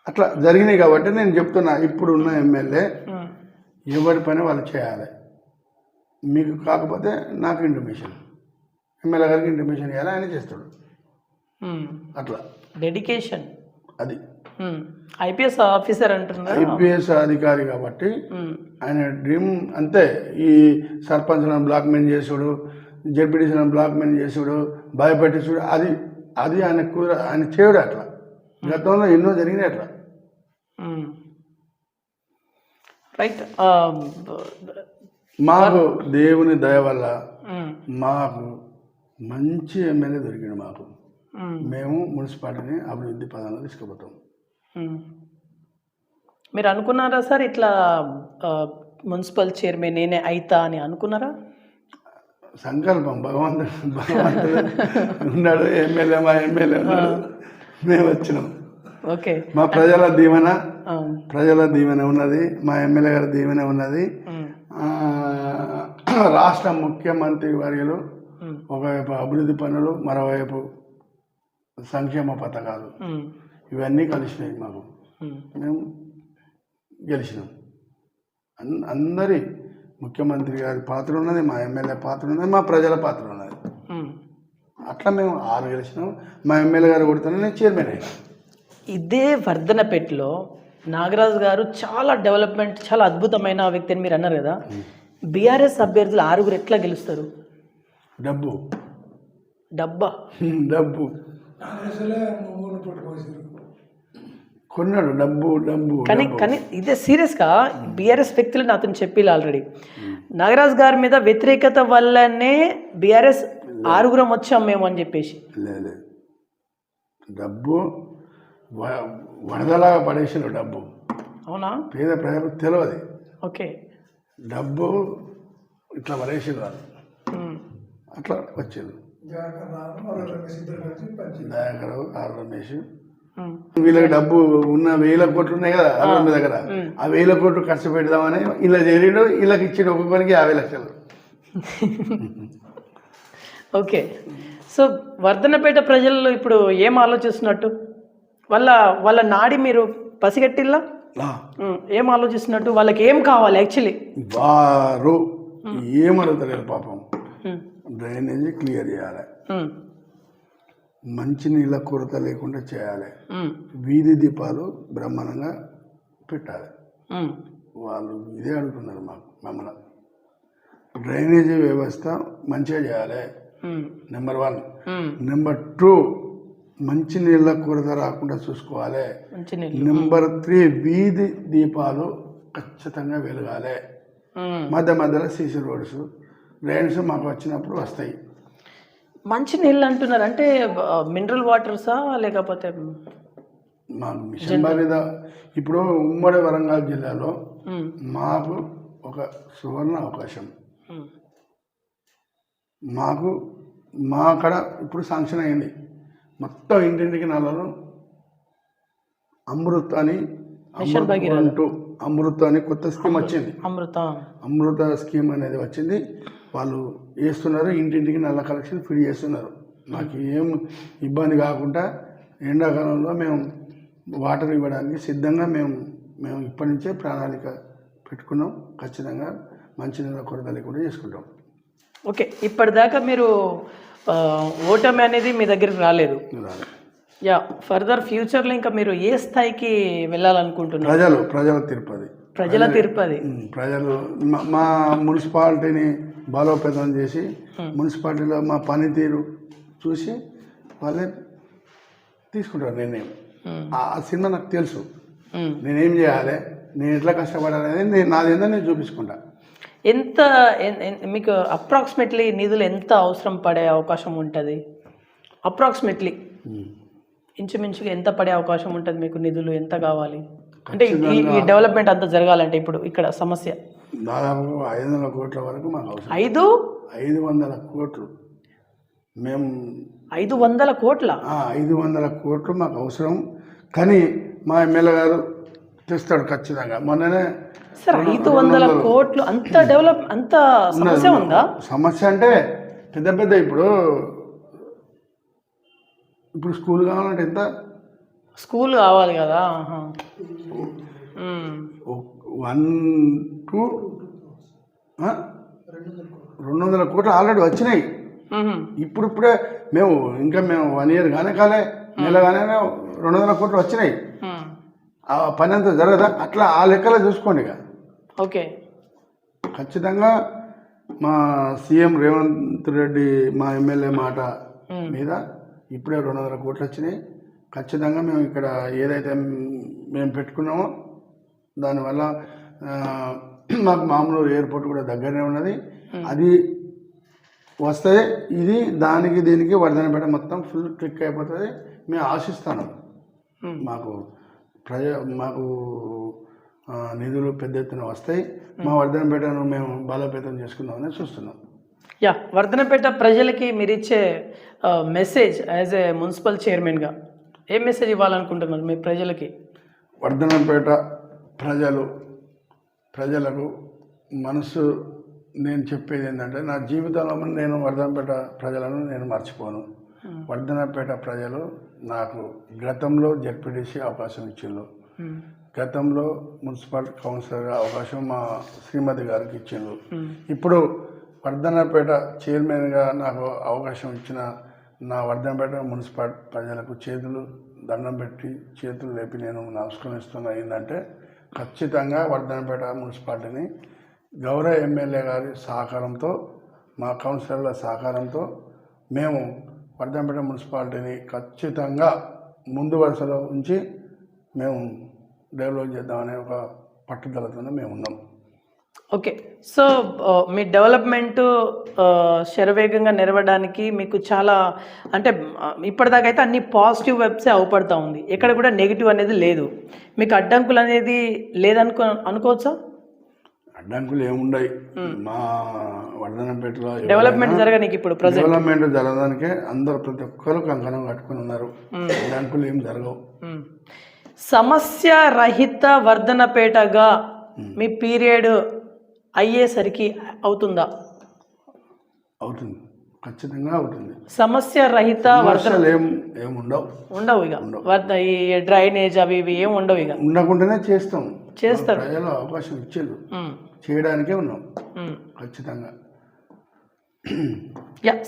అట్లా జరిగినాయి కాబట్టి నేను చెప్తున్నా, ఇప్పుడు ఉన్న ఎమ్మెల్యే ఎవరి పని వాళ్ళు చేయాలి. మీకు కాకపోతే నాకు ఇంటిమేషన్, ఎమ్మెల్యే గారికి ఇంటిమేషన్ ఇవ్వాలి, ఆయన చేస్తాడు. అట్లా డెడికేషన్ అది. ఐపీఎస్ ఆఫీసర్ అంటున్నారు, ఐపీఎస్ అధికారి కాబట్టి ఆయన డ్రీమ్ అంతే. ఈ సర్పంచ్లను బ్లాక్మెయిల్ చేసుడు, జెడ్పీటీసీలను బ్లాక్మెయిల్ చేసుడు, భయపెట్టించుడు, అది అది ఆయన చేయడు. అట్లా గతంలో ఎన్నో జరిగినాయి అట్లా. రైట్. మాకు దేవుని దయ వల్ల మాకు మంచి ఎమ్మెల్యే దొరికింది. మాకు మేము మున్సిపాలిటీని అభివృద్ధి పదంలో తీసుకుపోతాం. మీరు అనుకున్నారా సార్ ఇట్లా మున్సిపల్ చైర్మన్ నేనే అయితా అని అనుకున్నారా? సంకల్పం భగవంతుడు ఉన్నాడు, ఎమ్మెల్యే మా ఎమ్మెల్యే ఉన్నాడు, మేము వచ్చినాం. ఓకే. మా ప్రజల దీవెన ఉన్నది, మా ఎమ్మెల్యే గారి దీవెన ఉన్నది. రాష్ట్ర ముఖ్యమంత్రి వర్యులు ఒకవైపు అభివృద్ధి పనులు, మరోవైపు సంక్షేమ పథకాలు, ఇవన్నీ కలిసినాయి మాకు. మేము గెలిచినాం. అందరి ముఖ్యమంత్రి గారి పాత్ర ఉన్నది, మా ఎమ్మెల్యే పాత్ర ఉన్నది, మా ప్రజల పాత్ర ఉన్నది. అట్లా మేము 6 గెలిచినాం. మా ఎమ్మెల్యే గారు కొడుతున్నా, నేను చైర్మన్ అయినా. ఇదే వర్ధనపేటలో నాగరాజు గారు చాలా డెవలప్మెంట్, చాలా అద్భుతమైన వ్యక్తి అని మీరు అన్నారు కదా. బీఆర్ఎస్ అభ్యర్థులు 6 ఎట్లా గెలుస్తారు? డబ్బు కొన్నాడు, డబ్బు. కానీ ఇదే సీరియస్గా బీఆర్ఎస్ వ్యక్తులు నాతో చెప్పిల్లు ఆల్రెడీ. నాగరాజు గారి మీద వ్యతిరేకత వల్లనే బీఆర్ఎస్ 6 వచ్చాం మేము అని చెప్పేసి. లేదు, డబ్బు వరదలాగా పడేసిన డబ్బు. అవునా? పేద ప్రజలకు తెలియదు. ఓకే. డబ్బు ఇట్లా పడేసిన వాళ్ళు అట్లా వచ్చేది. దయాకరావు, ఆర్ రమేష్, వీళ్ళకి డబ్బు ఉన్న 1000 కోట్లు ఉన్నాయి కదా అరవింద్ దగ్గర, ఆ 1000 కోట్లు ఖర్చు పెడదామని ఇలా చేరిండు. వీళ్ళకి ఇచ్చిన ఒక్కొక్కరికి 50 లక్షలు. ఓకే. సో వర్ధనపేట ప్రజలు ఇప్పుడు ఏం ఆలోచిస్తున్నట్టు? వాళ్ళ నాడి మీరు పసిగట్టిల్లా? ఏం ఆలోచిస్తున్నట్టు? వాళ్ళకి ఏం కావాలి యాక్చువల్లీ? వారు ఏమడుగుతలేరు పాపం. డ్రైనేజీ క్లియర్ చేయాలి, మంచినీళ్ళ కొరత లేకుండా చేయాలి, వీధి దీపాలు బ్రహ్మాండంగా పెట్టాలి. వాళ్ళు ఇదే అడుగుతున్నారు మమ్మల్ని. డ్రైనేజీ వ్యవస్థ మంచిగా చేయాలి, నెంబర్ 1. నెంబర్ 2, మంచినీళ్ళ కొరత రాకుండా చూసుకోవాలి. నెంబర్ 3, వీధి దీపాలు ఖచ్చితంగా వెలగాలి. మధ్యలో సీసీ రోడ్స్, డ్రైన్స్ మాకు వచ్చినప్పుడు వస్తాయి. మంచి నీళ్ళు అంటున్నారు అంటే మినరల్ వాటర్సా లేకపోతే మాకు మిషన్ బాధిత? ఇప్పుడు ఉమ్మడి వరంగల్ జిల్లాలో మాకు ఒక సువర్ణ అవకాశం. మా అక్కడ ఇప్పుడు శాంక్షన్ అయింది. మొత్తం ఇంటింటికి నల్లను అమృత్ అని కొత్త స్కీమ్ వచ్చింది. అమృత స్కీమ్ అనేది వచ్చింది. వాళ్ళు వేస్తున్నారు, ఇంటింటికి నల్ల కలెక్షన్ ఫ్రీ చేస్తున్నారు. మాకు ఏం ఇబ్బంది కాకుండా ఎండాకాలంలో మేము వాటర్ ఇవ్వడానికి సిద్ధంగా మేము ఇప్పటి నుంచే ప్రణాళిక పెట్టుకున్నాం. ఖచ్చితంగా మంచినీళ్ళ కొరత లేకుండా చేసుకుంటాం. ఓకే. ఇప్పటిదాకా మీరు ఓటమి అనేది మీ దగ్గరికి రాలేదు. యా, ఫర్దర్ ఫ్యూచర్లో ఇంకా మీరు ఏ స్థాయికి వెళ్ళాలనుకుంటున్నారు? ప్రజల తిరుపతి ప్రజలు మా మున్సిపాలిటీని బలోపేతం చేసి, మున్సిపాలిటీలో మా పనితీరు చూసి వాళ్ళే తీసుకుంటారు నిర్ణయం. ఆ సినిమా నాకు తెలుసు, నేనేం చేయాలి, నేను ఎట్లా కష్టపడాలి అనేది నాదేందో నేను చూపించుకుంటా. ఎంత మీకు అప్రాక్సిమేట్లీ నిధులు ఎంత అవసరం పడే అవకాశం ఉంటుంది? అప్రాక్సిమేట్లీ ఇంచుమించుగా ఎంత పడే అవకాశం ఉంటుంది? మీకు నిధులు ఎంత కావాలి అంటే ఈ డెవలప్మెంట్ అంతా జరగాలంటే? ఇప్పుడు ఇక్కడ సమస్య దాదాపు 500 కోట్ల వరకు మాకు అవసరం. 500 కోట్లు. మేము 500 కోట్ల 500 కోట్లు మాకు అవసరం. కానీ మా ఎమ్మెల్యే గారు తెస్తాడు ఖచ్చితంగా. మొన్ననే సార్ 500 కోట్లు అంత డెవలప్ అంత సమస్య ఉందా? సమస్య అంటే పెద్ద ఇప్పుడు స్కూల్ కావాలంటే ఎంత? స్కూల్ కావాలి కదా. 1 to 200 కోట్లు ఆల్రెడీ వచ్చినాయి. ఇప్పుడిప్పుడే మేము 1 year కాలే నెల కానీ 200 కోట్లు వచ్చినాయి. ఆ పని అంతా జరగదా? అట్లా ఆ లెక్కలో చూసుకోండి ఇక. ఓకే, ఖచ్చితంగా మా సీఎం రేవంత్ రెడ్డి మా ఎమ్మెల్యే మాట మీద ఇప్పుడే 200 కోట్లు వచ్చినాయి. ఖచ్చితంగా మేము ఇక్కడ ఏదైతే మేము పెట్టుకున్నామో దానివల్ల మాకు మామూలు ఎయిర్పోర్ట్ కూడా దగ్గరనే ఉన్నది. అది వస్తే ఇది దానికి దీనికి వర్ధనపేట మొత్తం ఫుల్ క్లిక్ అయిపోతుంది. మేము ఆశిస్తాను మాకు మాకు నిధులు పెద్ద ఎత్తున వస్తాయి. మా వర్ధనపేటను మేము బలోపేతం చేసుకుందామని చూస్తున్నాం. యా, వర్ధనపేట ప్రజలకి మీరు ఇచ్చే మెసేజ్ యాజ్ ఏ మున్సిపల్ చైర్మన్గా ఏం మెసేజ్ ఇవ్వాలనుకుంటున్నారు మీ ప్రజలకి? వర్ధనపేట ప్రజలకు మనసు నేను చెప్పేది ఏంటంటే, నా జీవితంలో నేను వర్ధనపేట ప్రజలను నేను మర్చిపోను. వర్ధనపేట ప్రజలు నాకు గతంలో జెడ్పీటీసీ అవకాశం ఇచ్చిండ్రు, గతంలో మున్సిపల్ కౌన్సిలర్గా అవకాశం మా శ్రీమతి గారికి ఇచ్చిండ్రు. ఇప్పుడు వర్ధనపేట చైర్మన్గా నాకు అవకాశం ఇచ్చిన నా వర్ధనపేట మున్సిపల్ ప్రజలకు దండం పెట్టి చేతులు లేపి నేను నమస్కరిస్తున్నా. ఏంటంటే ఖచ్చితంగా వర్ధనపేట మున్సిపాలిటీని గౌరవ ఎమ్మెల్యే గారి సహకారంతో, మా కౌన్సిలర్ల సహకారంతో మేము వర్ధనపేట మున్సిపాలిటీని ఖచ్చితంగా ముందు వరుసలో ఉంచి మేము డెవలప్ చేద్దామనే ఒక పట్టుదలతోనే మేము ఉన్నాం. ఓకే, సో మీ డెవలప్మెంట్ శరవేగంగా నెరవడానికి మీకు చాలా అంటే ఇప్పటిదాకా అయితే అన్ని పాజిటివ్ వెబ్సే అవపడతా ఉంది, ఎక్కడ కూడా నెగిటివ్ అనేది లేదు. మీకు అడ్డంకులు అనేది అనుకోవచ్చా? అడ్డంకులు ఏముండయి. మా వర్ధనపేటలో డెవలప్మెంట్ జరగడానికి ఇప్పుడు డెవలప్మెంట్ జరగడానికే అందరూ ప్రతి ఒక్కరు కంకణం కట్టుకుని ఉన్నారు. అడ్డంకులు ఏం జరగవు. సమస్య రహిత వర్ధనపేటగా మీ పీరియడ్ అయ్యేసరికి అవుతుందా? అవుతుంది, ఖచ్చితంగా అవుతుంది. సమస్య రహిత ఉండవు ఇక ఈ డ్రైనేజ్ అవి ఇవి ఏమి ఉండవు ఇక. ఉండకుండానే చేస్తారు. ప్రజలు అవకాశం ఇచ్చారు, చేయడానికే ఉన్నాం ఖచ్చితంగా.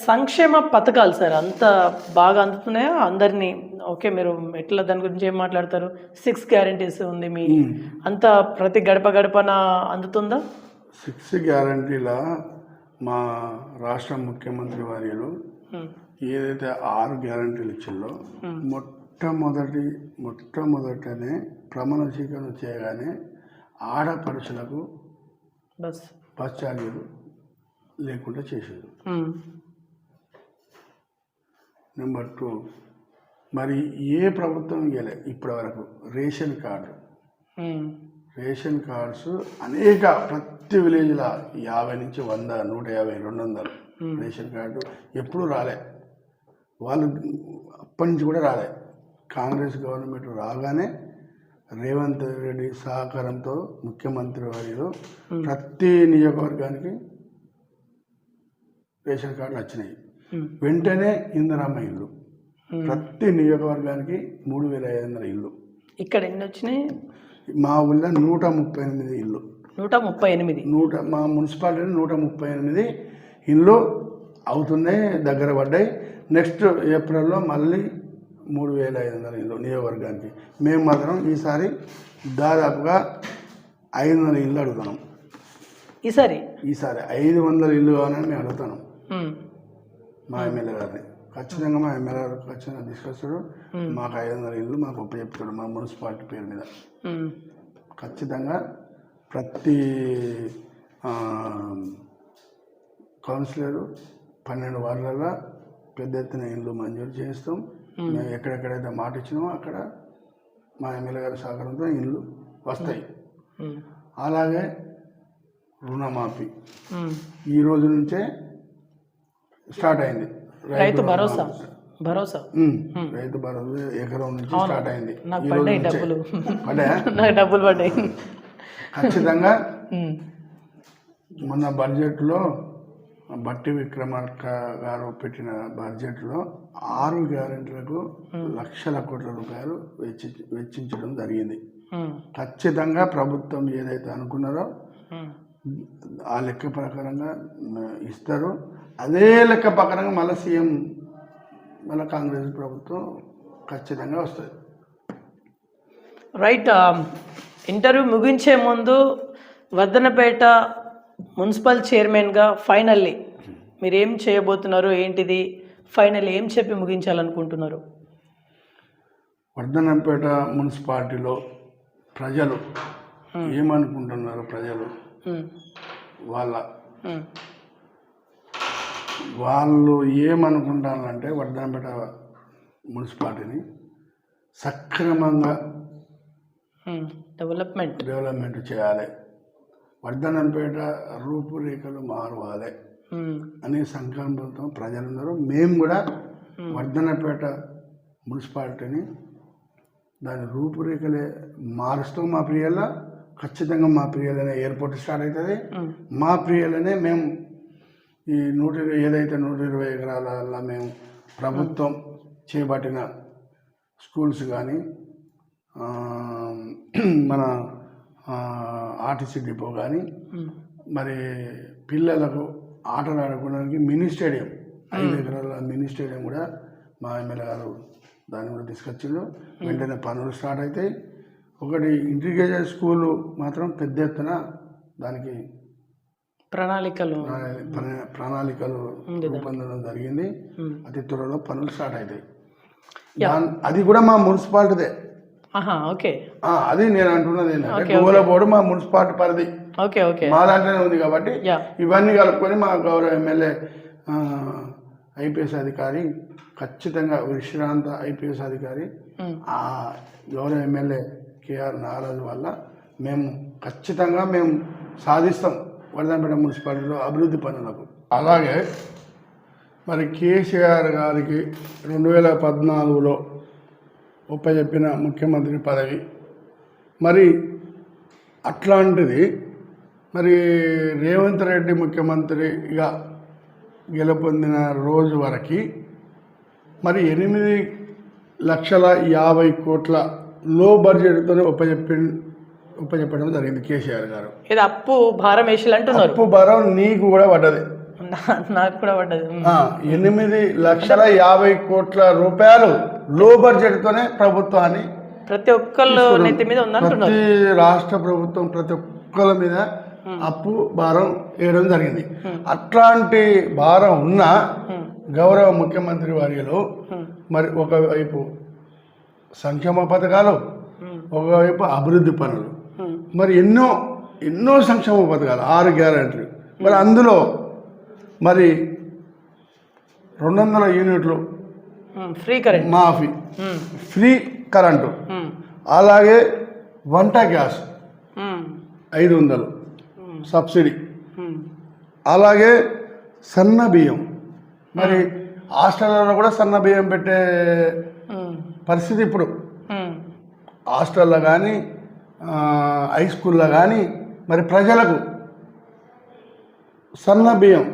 సంక్షేమ పథకాలు సార్ అంత బాగా అందుతున్నాయా అందరినీ? ఓకే, మీరు ఎట్లా దాని గురించి ఏం మాట్లాడతారు? 6 గ్యారంటీస్ ఉంది, మీ అంత ప్రతి గడపన అందుతుందా? 6 గ్యారంటీల మా రాష్ట్ర ముఖ్యమంత్రి వర్యులు ఏదైతే 6 గ్యారంటీలు ఇచ్చిందో మొట్టమొదటనే ప్రమాణ స్వీకారం చేయగానే ఆడపడుచులకు బస్ ఛార్జీలు లేకుండా చేసేది. నెంబర్ 2, మరి ఏ ప్రభుత్వం ఇవ్వలే ఇప్పటి వరకు రేషన్ కార్డ్స్ అనేక ప్రతి విలేజ్లో 50 నుంచి 100, 150, 200 రేషన్ కార్డు ఎప్పుడూ రాలే. వాళ్ళు అప్పటి నుంచి కూడా రాలే. కాంగ్రెస్ గవర్నమెంట్ రాగానే రేవంత్ రెడ్డి సహకారంతో ముఖ్యమంత్రి వారిలో ప్రతి నియోజకవర్గానికి రేషన్ కార్డులు వచ్చినాయి. వెంటనే ఇందిరమ్మ ఇల్లు ప్రతి నియోజకవర్గానికి 3,500 ఇల్లు. ఇక్కడ ఎన్ని వచ్చినాయి? మా ఊళ్ళో 138 ఇల్లు. 138 మా మున్సిపాలిటీ 138 ఇల్లు అవుతున్నాయి, దగ్గర పడ్డాయి. నెక్స్ట్ ఏప్రిల్లో మళ్ళీ 3,500 ఇల్లు నియోజకవర్గానికి. మేము మాత్రం ఈసారి దాదాపుగా 500 ఇల్లు అడుగుతున్నాం. ఈసారి 500 ఇల్లు కావాలని మేము అడుగుతున్నాం మా ఎమ్మెల్యే గారిని. ఖచ్చితంగా మా ఎమ్మెల్యే గారు ఖచ్చితంగా తీసుకొస్తాడు. మాకు 500 ఇల్లు మాకు చెప్తాడు మా మున్సిపాలిటీ పేరు మీద. ఖచ్చితంగా ప్రతి కౌన్సిలరు 12 వార్డులలో పెద్ద ఎత్తున ఇల్లు మంజూరు చేస్తాం. మేము ఎక్కడెక్కడైతే మాట ఇచ్చినామో అక్కడ మా ఎమ్మెల్యే గారి సహకారంతో ఇల్లు వస్తాయి. అలాగే రుణమాఫీ ఈ రోజు నుంచే స్టార్ట్ అయింది. రైతు భరోసా ఎకరం నుంచి స్టార్ట్ అయింది. డబ్బులు పడ్డాయి. ఖచ్చితంగా మొన్న బడ్జెట్లో బట్టి విక్రమార్క గారు పెట్టిన బడ్జెట్లో 6 గ్యారెంటీలకు లక్షల కోట్ల రూపాయలు వెచ్చించడం జరిగింది. ఖచ్చితంగా ప్రభుత్వం ఏదైతే అనుకున్నారో ఆ లెక్క ప్రకారంగా ఇస్తారు. అదే లెక్క ప్రకారంగా మళ్ళీ సీఎం మళ్ళీ కాంగ్రెస్ ప్రభుత్వం ఖచ్చితంగా వస్తుంది. రైట్. ఇంటర్వ్యూ ముగించే ముందు వర్ధనపేట మున్సిపల్ చైర్మన్గా ఫైనల్లీ మీరు ఏం చేయబోతున్నారు, ఏంటిది, ఫైనల్ ఏం చెప్పి ముగించాలనుకుంటున్నారు? వర్ధనపేట మున్సిపాలిటీలో ప్రజలు ఏమనుకుంటున్నారు, ప్రజలు వాళ్ళు ఏమనుకుంటారంటే వర్ధనపేట మున్సిపాలిటీని సక్రమంగా డెవలప్మెంట్ చేయాలి, వర్ధనపేట రూపురేఖలు మారవాలి అనే సంకల్పంతో ప్రజలందరూ మేము కూడా వర్ధనపేట మున్సిపాలిటీని దాని రూపురేఖలే మారుస్తూ మా ప్రియాల ఖచ్చితంగా మా ప్రియాలనే ఎయిర్పోర్ట్ స్టార్ట్ అవుతుంది. మా ప్రియాలనే మేము ఈ 120 ఎకరాల మేము ప్రభుత్వం చేపట్టిన స్కూల్స్ కానీ మన ఆర్టీసీ డిపో కానీ మరి పిల్లలకు ఆటలు ఆడుకోవడానికి మినీ స్టేడియం 5 ఎకరాల మినీ స్టేడియం కూడా మా ఎమ్మెల్యే గారు దాన్ని కూడా తీసుకొచ్చిండు. వెంటనే పనులు స్టార్ట్ అవుతాయి. ఒకటి ఇంటిగ్రేటెడ్ స్కూలు మాత్రం పెద్ద ఎత్తున దానికి ప్రణాళికలు రూపొందడం జరిగింది. అతి త్వరలో పనులు స్టార్ట్ అవుతాయి. అది కూడా మా మున్సిపాలిటీదే. ఓకే, అది నేను అంటున్నది ఏంటంటే గోలబోడు మా మున్సిపాలిటీ పరిధి మా దాంట్లోనే ఉంది కాబట్టి ఇవన్నీ కలుపుకొని మా గౌరవ ఎమ్మెల్యే ఐపీఎస్ అధికారి ఖచ్చితంగా విశ్రాంత ఐపీఎస్ అధికారి గౌరవ ఎమ్మెల్యే కేఆర్ నాగరాజు వల్ల మేము ఖచ్చితంగా మేము సాధిస్తాం వర్ధనపేట మున్సిపాలిటీలో అభివృద్ధి పనులకు. అలాగే మరి కేసీఆర్ గారికి 2014లో ఒప్పచెప్పిన ముఖ్యమంత్రి పదవి మరి అట్లాంటిది మరి రేవంత్ రెడ్డి ముఖ్యమంత్రిగా గెలుపొందిన రోజు వరకు మరి 8,50,00,000 లో బడ్జెట్తోనే ఒప్పచెప్పడం జరిగింది కేసీఆర్ గారు. ఇది అప్పు భారం వేసి అంటున్నారు. అప్పు భారం నీకు కూడా పడ్డది, నాకు కూడా పడ్డది. 8,50,00,000 లో బడ్జెట్తోనే ప్రభుత్వాన్ని ప్రతి ఒక్కళ్ళు నెత్తి మీద ఉందంటున్నారు. ప్రతి రాష్ట్ర ప్రభుత్వం ప్రతి ఒక్కళ్ళ మీద అప్పు భారం వేయడం జరిగింది. అట్లాంటి భారం ఉన్న గౌరవ ముఖ్యమంత్రి వర్యులు మరి ఒకవైపు సంక్షేమ పథకాలు, ఒకవైపు అభివృద్ధి పనులు, మరి ఎన్నో సంక్షేమ పథకాలు 6 గ్యారెంటీలు, మరి అందులో మరి 200 యూనిట్లు ఫ్రీ కరెంట్ మాఫీ, ఫ్రీ కరెంటు, అలాగే వంట గ్యాస్ 500 సబ్సిడీ, అలాగే సన్న బియ్యం. మరి హాస్టల్లో కూడా సన్న బియ్యం పెట్టే పరిస్థితి ఇప్పుడు హాస్టల్లో కానీ హై స్కూల్లో కానీ మరి ప్రజలకు సన్న బియ్యం.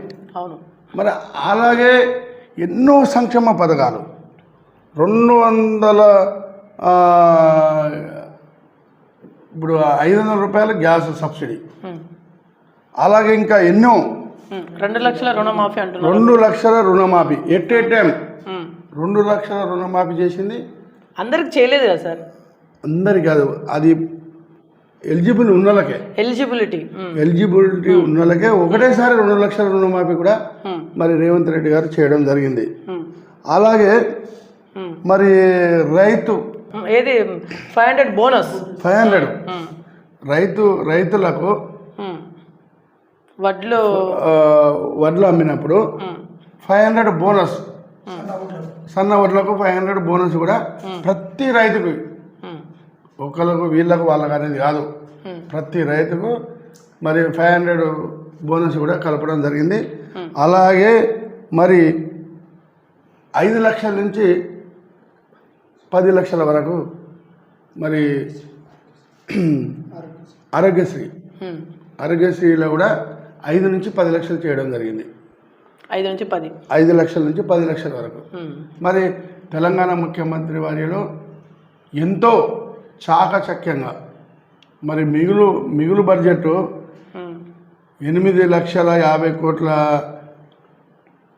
మరి అలాగే ఎన్నో సంక్షేమ పథకాలు 200 ఇప్పుడు 500 రూపాయల గ్యాస్ సబ్సిడీ, అలాగే ఇంకా ఎన్నో 2 లక్షల రుణమాఫీ అంటున్నారు. 2 లక్షల రుణమాఫీ ఎట్ ఏ టైం 2 లక్షల రుణమాఫీ చేసింది. అందరికి చేయలేదు కదా సార్? అందరికి కాదు, అది ఎలిజిబిలిటీ ఉన్నోళ్ళకే ఒకటేసారి 2 లక్షల రుణమాఫీ కూడా మరి రేవంత్ రెడ్డి గారు చేయడం జరిగింది. అలాగే మరి రైతు ఏది 500 బోనస్ 500 రైతులకు వడ్లు అమ్మినప్పుడు 500 బోనస్, సన్న వడ్లకు 500 బోనస్ కూడా ప్రతి రైతుకు, ఒకళ్ళకు వీళ్ళకు వాళ్ళకు అనేది కాదు, ప్రతి రైతుకు మరి 500 బోనస్ కూడా కలపడం జరిగింది. అలాగే మరి 5 లక్షల నుంచి 10 లక్షల వరకు మరి ఆరోగ్యశ్రీలో కూడా 5 నుంచి 10 లక్షలు చేయడం జరిగింది. 5 నుంచి 10. 5 లక్షల నుంచి 10 లక్షల వరకు. మరి తెలంగాణ ముఖ్యమంత్రి వారిలో ఎంతో చాకచక్యంగా మరి మిగులు బడ్జెట్ 8,50,00,000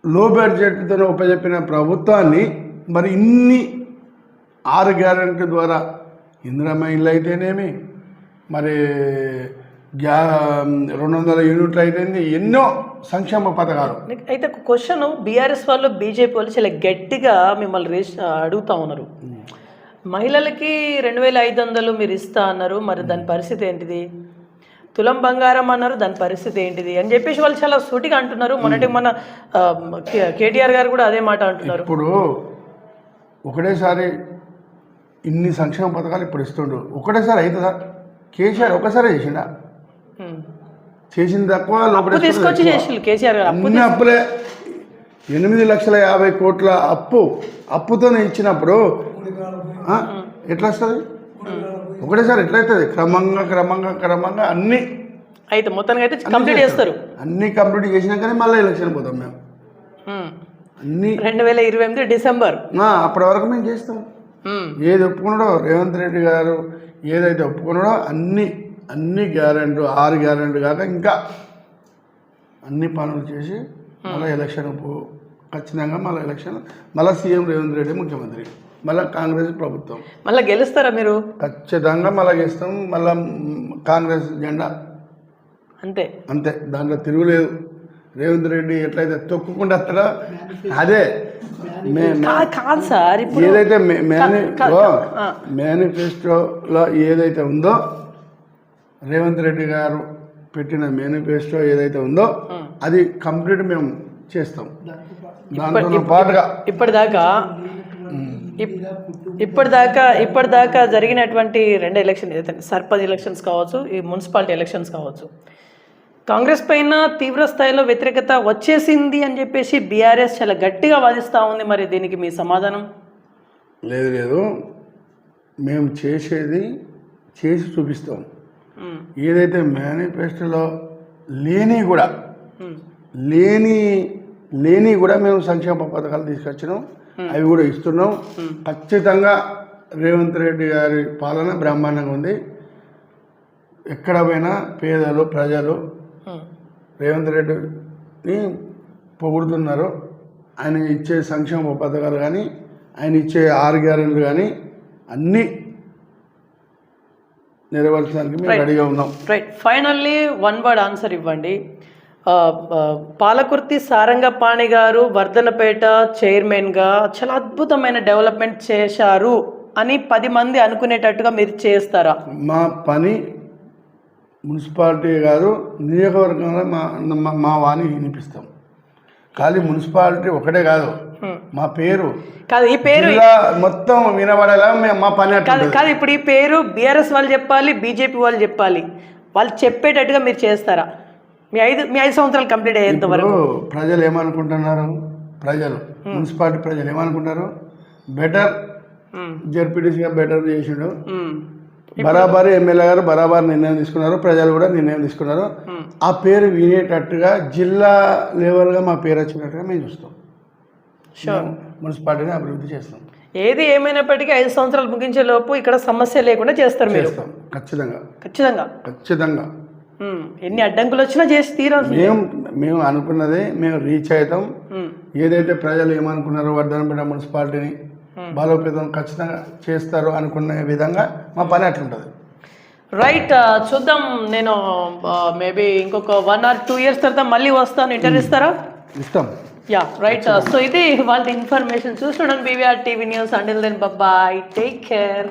లో బడ్జెట్తో ఉపజెప్పిన ప్రభుత్వాన్ని మరి ఇన్ని 6 గ్యారెంటీ ద్వారా ఇందిరమ్మ ఇల్లు అయితేనేమి, మరి 200 యూనిట్లు అయితేంది, ఎన్నో సంక్షేమ పథకాలు. అయితే ఒక క్వశ్చన్, బీఆర్ఎస్ వాళ్ళు బీజేపీ వాళ్ళు చాలా గట్టిగా మిమ్మల్ని అడుగుతా ఉన్నారు, మహిళలకి 2,500 మీరు ఇస్తా అన్నారు, మరి దాని పరిస్థితి ఏంటిది? తులం బంగారం అన్నారు, దాని పరిస్థితి ఏంటిది అని చెప్పేసి వాళ్ళు చాలా సూటిగా అంటున్నారు. మన కేటీఆర్ గారు కూడా అదే మాట అంటున్నారు. ఇప్పుడు ఒకటేసారి ఇన్ని సంక్షేమ పథకాలు ఇప్పుడు ఇస్తుండ్రు, ఒకటేసారి అవుతుందా? కేసీఆర్ ఒకసారి చేసిండా? చేసింది తక్కువ, తీసుకొచ్చి చేసిండు కేసీఆర్ గారు. అన్ని అప్పులే. 8,50,00,000 అప్పుతోనే ఇచ్చినప్పుడు ఎట్లా వస్తుంది? ఒకటేసారి ఎట్లయితుంది? క్రమంగా అన్ని అయితే మొత్తానికి అయితే కంప్లీట్ చేస్తారు. అన్ని కంప్లీట్ చేసినాకనే మళ్ళీ ఎలక్షన్ పోతాం మేము. అన్ని 2028 డిసెంబర్ అప్పటి వరకు మేము చేస్తాం. ఏది ఒప్పుకున్నాడో రేవంత్ రెడ్డి గారు ఏదైతే ఒప్పుకున్నాడో అన్ని గ్యారెంటీ 6 గ్యారెంటీ కాక ఇంకా అన్ని పనులు చేసి మళ్ళీ ఎలక్షన్ ఖచ్చితంగా మళ్ళీ సీఎం రేవంత్ రెడ్డి ముఖ్యమంత్రి, మళ్ళీ కాంగ్రెస్ ప్రభుత్వం. మళ్ళీ గెలుస్తారా మీరు? ఖచ్చితంగా మళ్ళీ గెలుస్తాం. మళ్ళీ కాంగ్రెస్ జెండా అంతే, దాంట్లో తిరుగులేదు. రేవంత్ రెడ్డి ఎట్లయితే తొక్కుకుండా వస్తాడో అదే కాదు సార్. ఏదైతే మేనిఫెస్టోలో ఏదైతే ఉందో, రేవంత్ రెడ్డి గారు పెట్టిన మేనిఫెస్టో ఏదైతే ఉందో అది కంప్లీట్ మేము చేస్తాం. దాంతో పాటుగా ఇప్పటిదాకా జరిగినటువంటి 2 ఎలక్షన్, సర్పంచ్ ఎలక్షన్స్ కావచ్చు, ఈ మున్సిపాలిటీ ఎలక్షన్స్ కావచ్చు, కాంగ్రెస్ పైన తీవ్ర స్థాయిలో వ్యతిరేకత వచ్చేసింది అని చెప్పేసి బీఆర్ఎస్ చాలా గట్టిగా వాదిస్తూ ఉంది. మరి దీనికి మీ సమాధానం? లేదు, మేము చేసేది చేసి చూపిస్తాం. ఏదైతే మేనిఫెస్టోలో లేని కూడా మేము సంక్షేమ పథకాలు తీసుకొచ్చినాం, అవి కూడా ఇస్తున్నాం. ఖచ్చితంగా రేవంత్ రెడ్డి గారి పాలన బ్రహ్మాండంగా ఉంది. ఎక్కడ పోయినా పేదలు ప్రజలు రేవంత్ రెడ్డిని పొగుడుతున్నారు. ఆయన ఇచ్చే సంక్షేమ పథకాలు కానీ, ఆయన ఇచ్చే 6 గ్యారెంటీలు కానీ అన్నీ నెరవేర్చడానికి మేము రెడీగా ఉన్నాం. రైట్. ఫైనల్లీ 1 వర్డ్ ఆన్సర్ ఇవ్వండి. పాలకుర్తి సారంగపాణి గారు వర్ధనపేట చైర్మన్గా చాలా అద్భుతమైన డెవలప్మెంట్ చేశారు అని 10 మంది అనుకునేటట్టుగా మీరు చేస్తారా? మా పని మున్సిపాలిటీ కాదు, నియోజకవర్గంలో మా వాణి వినిపిస్తాం. ఖాళీ మున్సిపాలిటీ ఒకటే కాదు, మా పేరు కాదు, ఈ పేరు మొత్తం వినబడేలా మా పని కాదు. ఇప్పుడు ఈ పేరు బీఆర్ఎస్ వాళ్ళు చెప్పాలి, బీజేపీ వాళ్ళు చెప్పాలి, వాళ్ళు చెప్పేటట్టుగా మీరు చేస్తారా? మీ 5 సంవత్సరాలు కంప్లీట్ అయ్యేంత వరకు ప్రజలు ఏమనుకుంటున్నారు? మున్సిపాలిటీ ప్రజలు ఏమనుకుంటారు? బెటర్ జెడ్పీటీసీగా బెటర్ చేసిండు, బరాబర్ ఎమ్మెల్యే గారు బరాబర్ నిర్ణయం తీసుకున్నారు, ప్రజలు కూడా నిర్ణయం తీసుకున్నారు. ఆ పేరు వినేటట్టుగా జిల్లా లెవెల్గా మా పేరు వచ్చినట్టుగా మేము చూస్తాం. మున్సిపాలిటీని అభివృద్ధి చేస్తాం. ఏది ఏమైనప్పటికీ 5 సంవత్సరాలు ముగించే లోపు ఇక్కడ సమస్య లేకుండా చేస్తారు మీరు? ఖచ్చితంగా. ఎన్ని అడ్డంకులు వచ్చినా చేసి తీరాలి. మేము అనుకున్నదే మేము రీచ్ అవుతాం. ఏదైతే ప్రజలు ఏమనుకున్నారో వర్ధనపేట మున్సిపాలిటీని బలోపేతం ఖచ్చితంగా చేస్తారు అనుకునే విధంగా మా పని అట్లుంటుంది. రైట్. చూద్దాం. నేను మేబీ ఇంకొక 1 or 2 years తర్వాత మళ్ళీ వస్తాను. ఇంటర్వ్యూ ఇస్తారా? ఇస్తాం. Yeah, right. సో ఇది వాళ్ళ ఇన్ఫర్మేషన్. చూస్తున్నాను BVR TV news. Until then, bye, take care.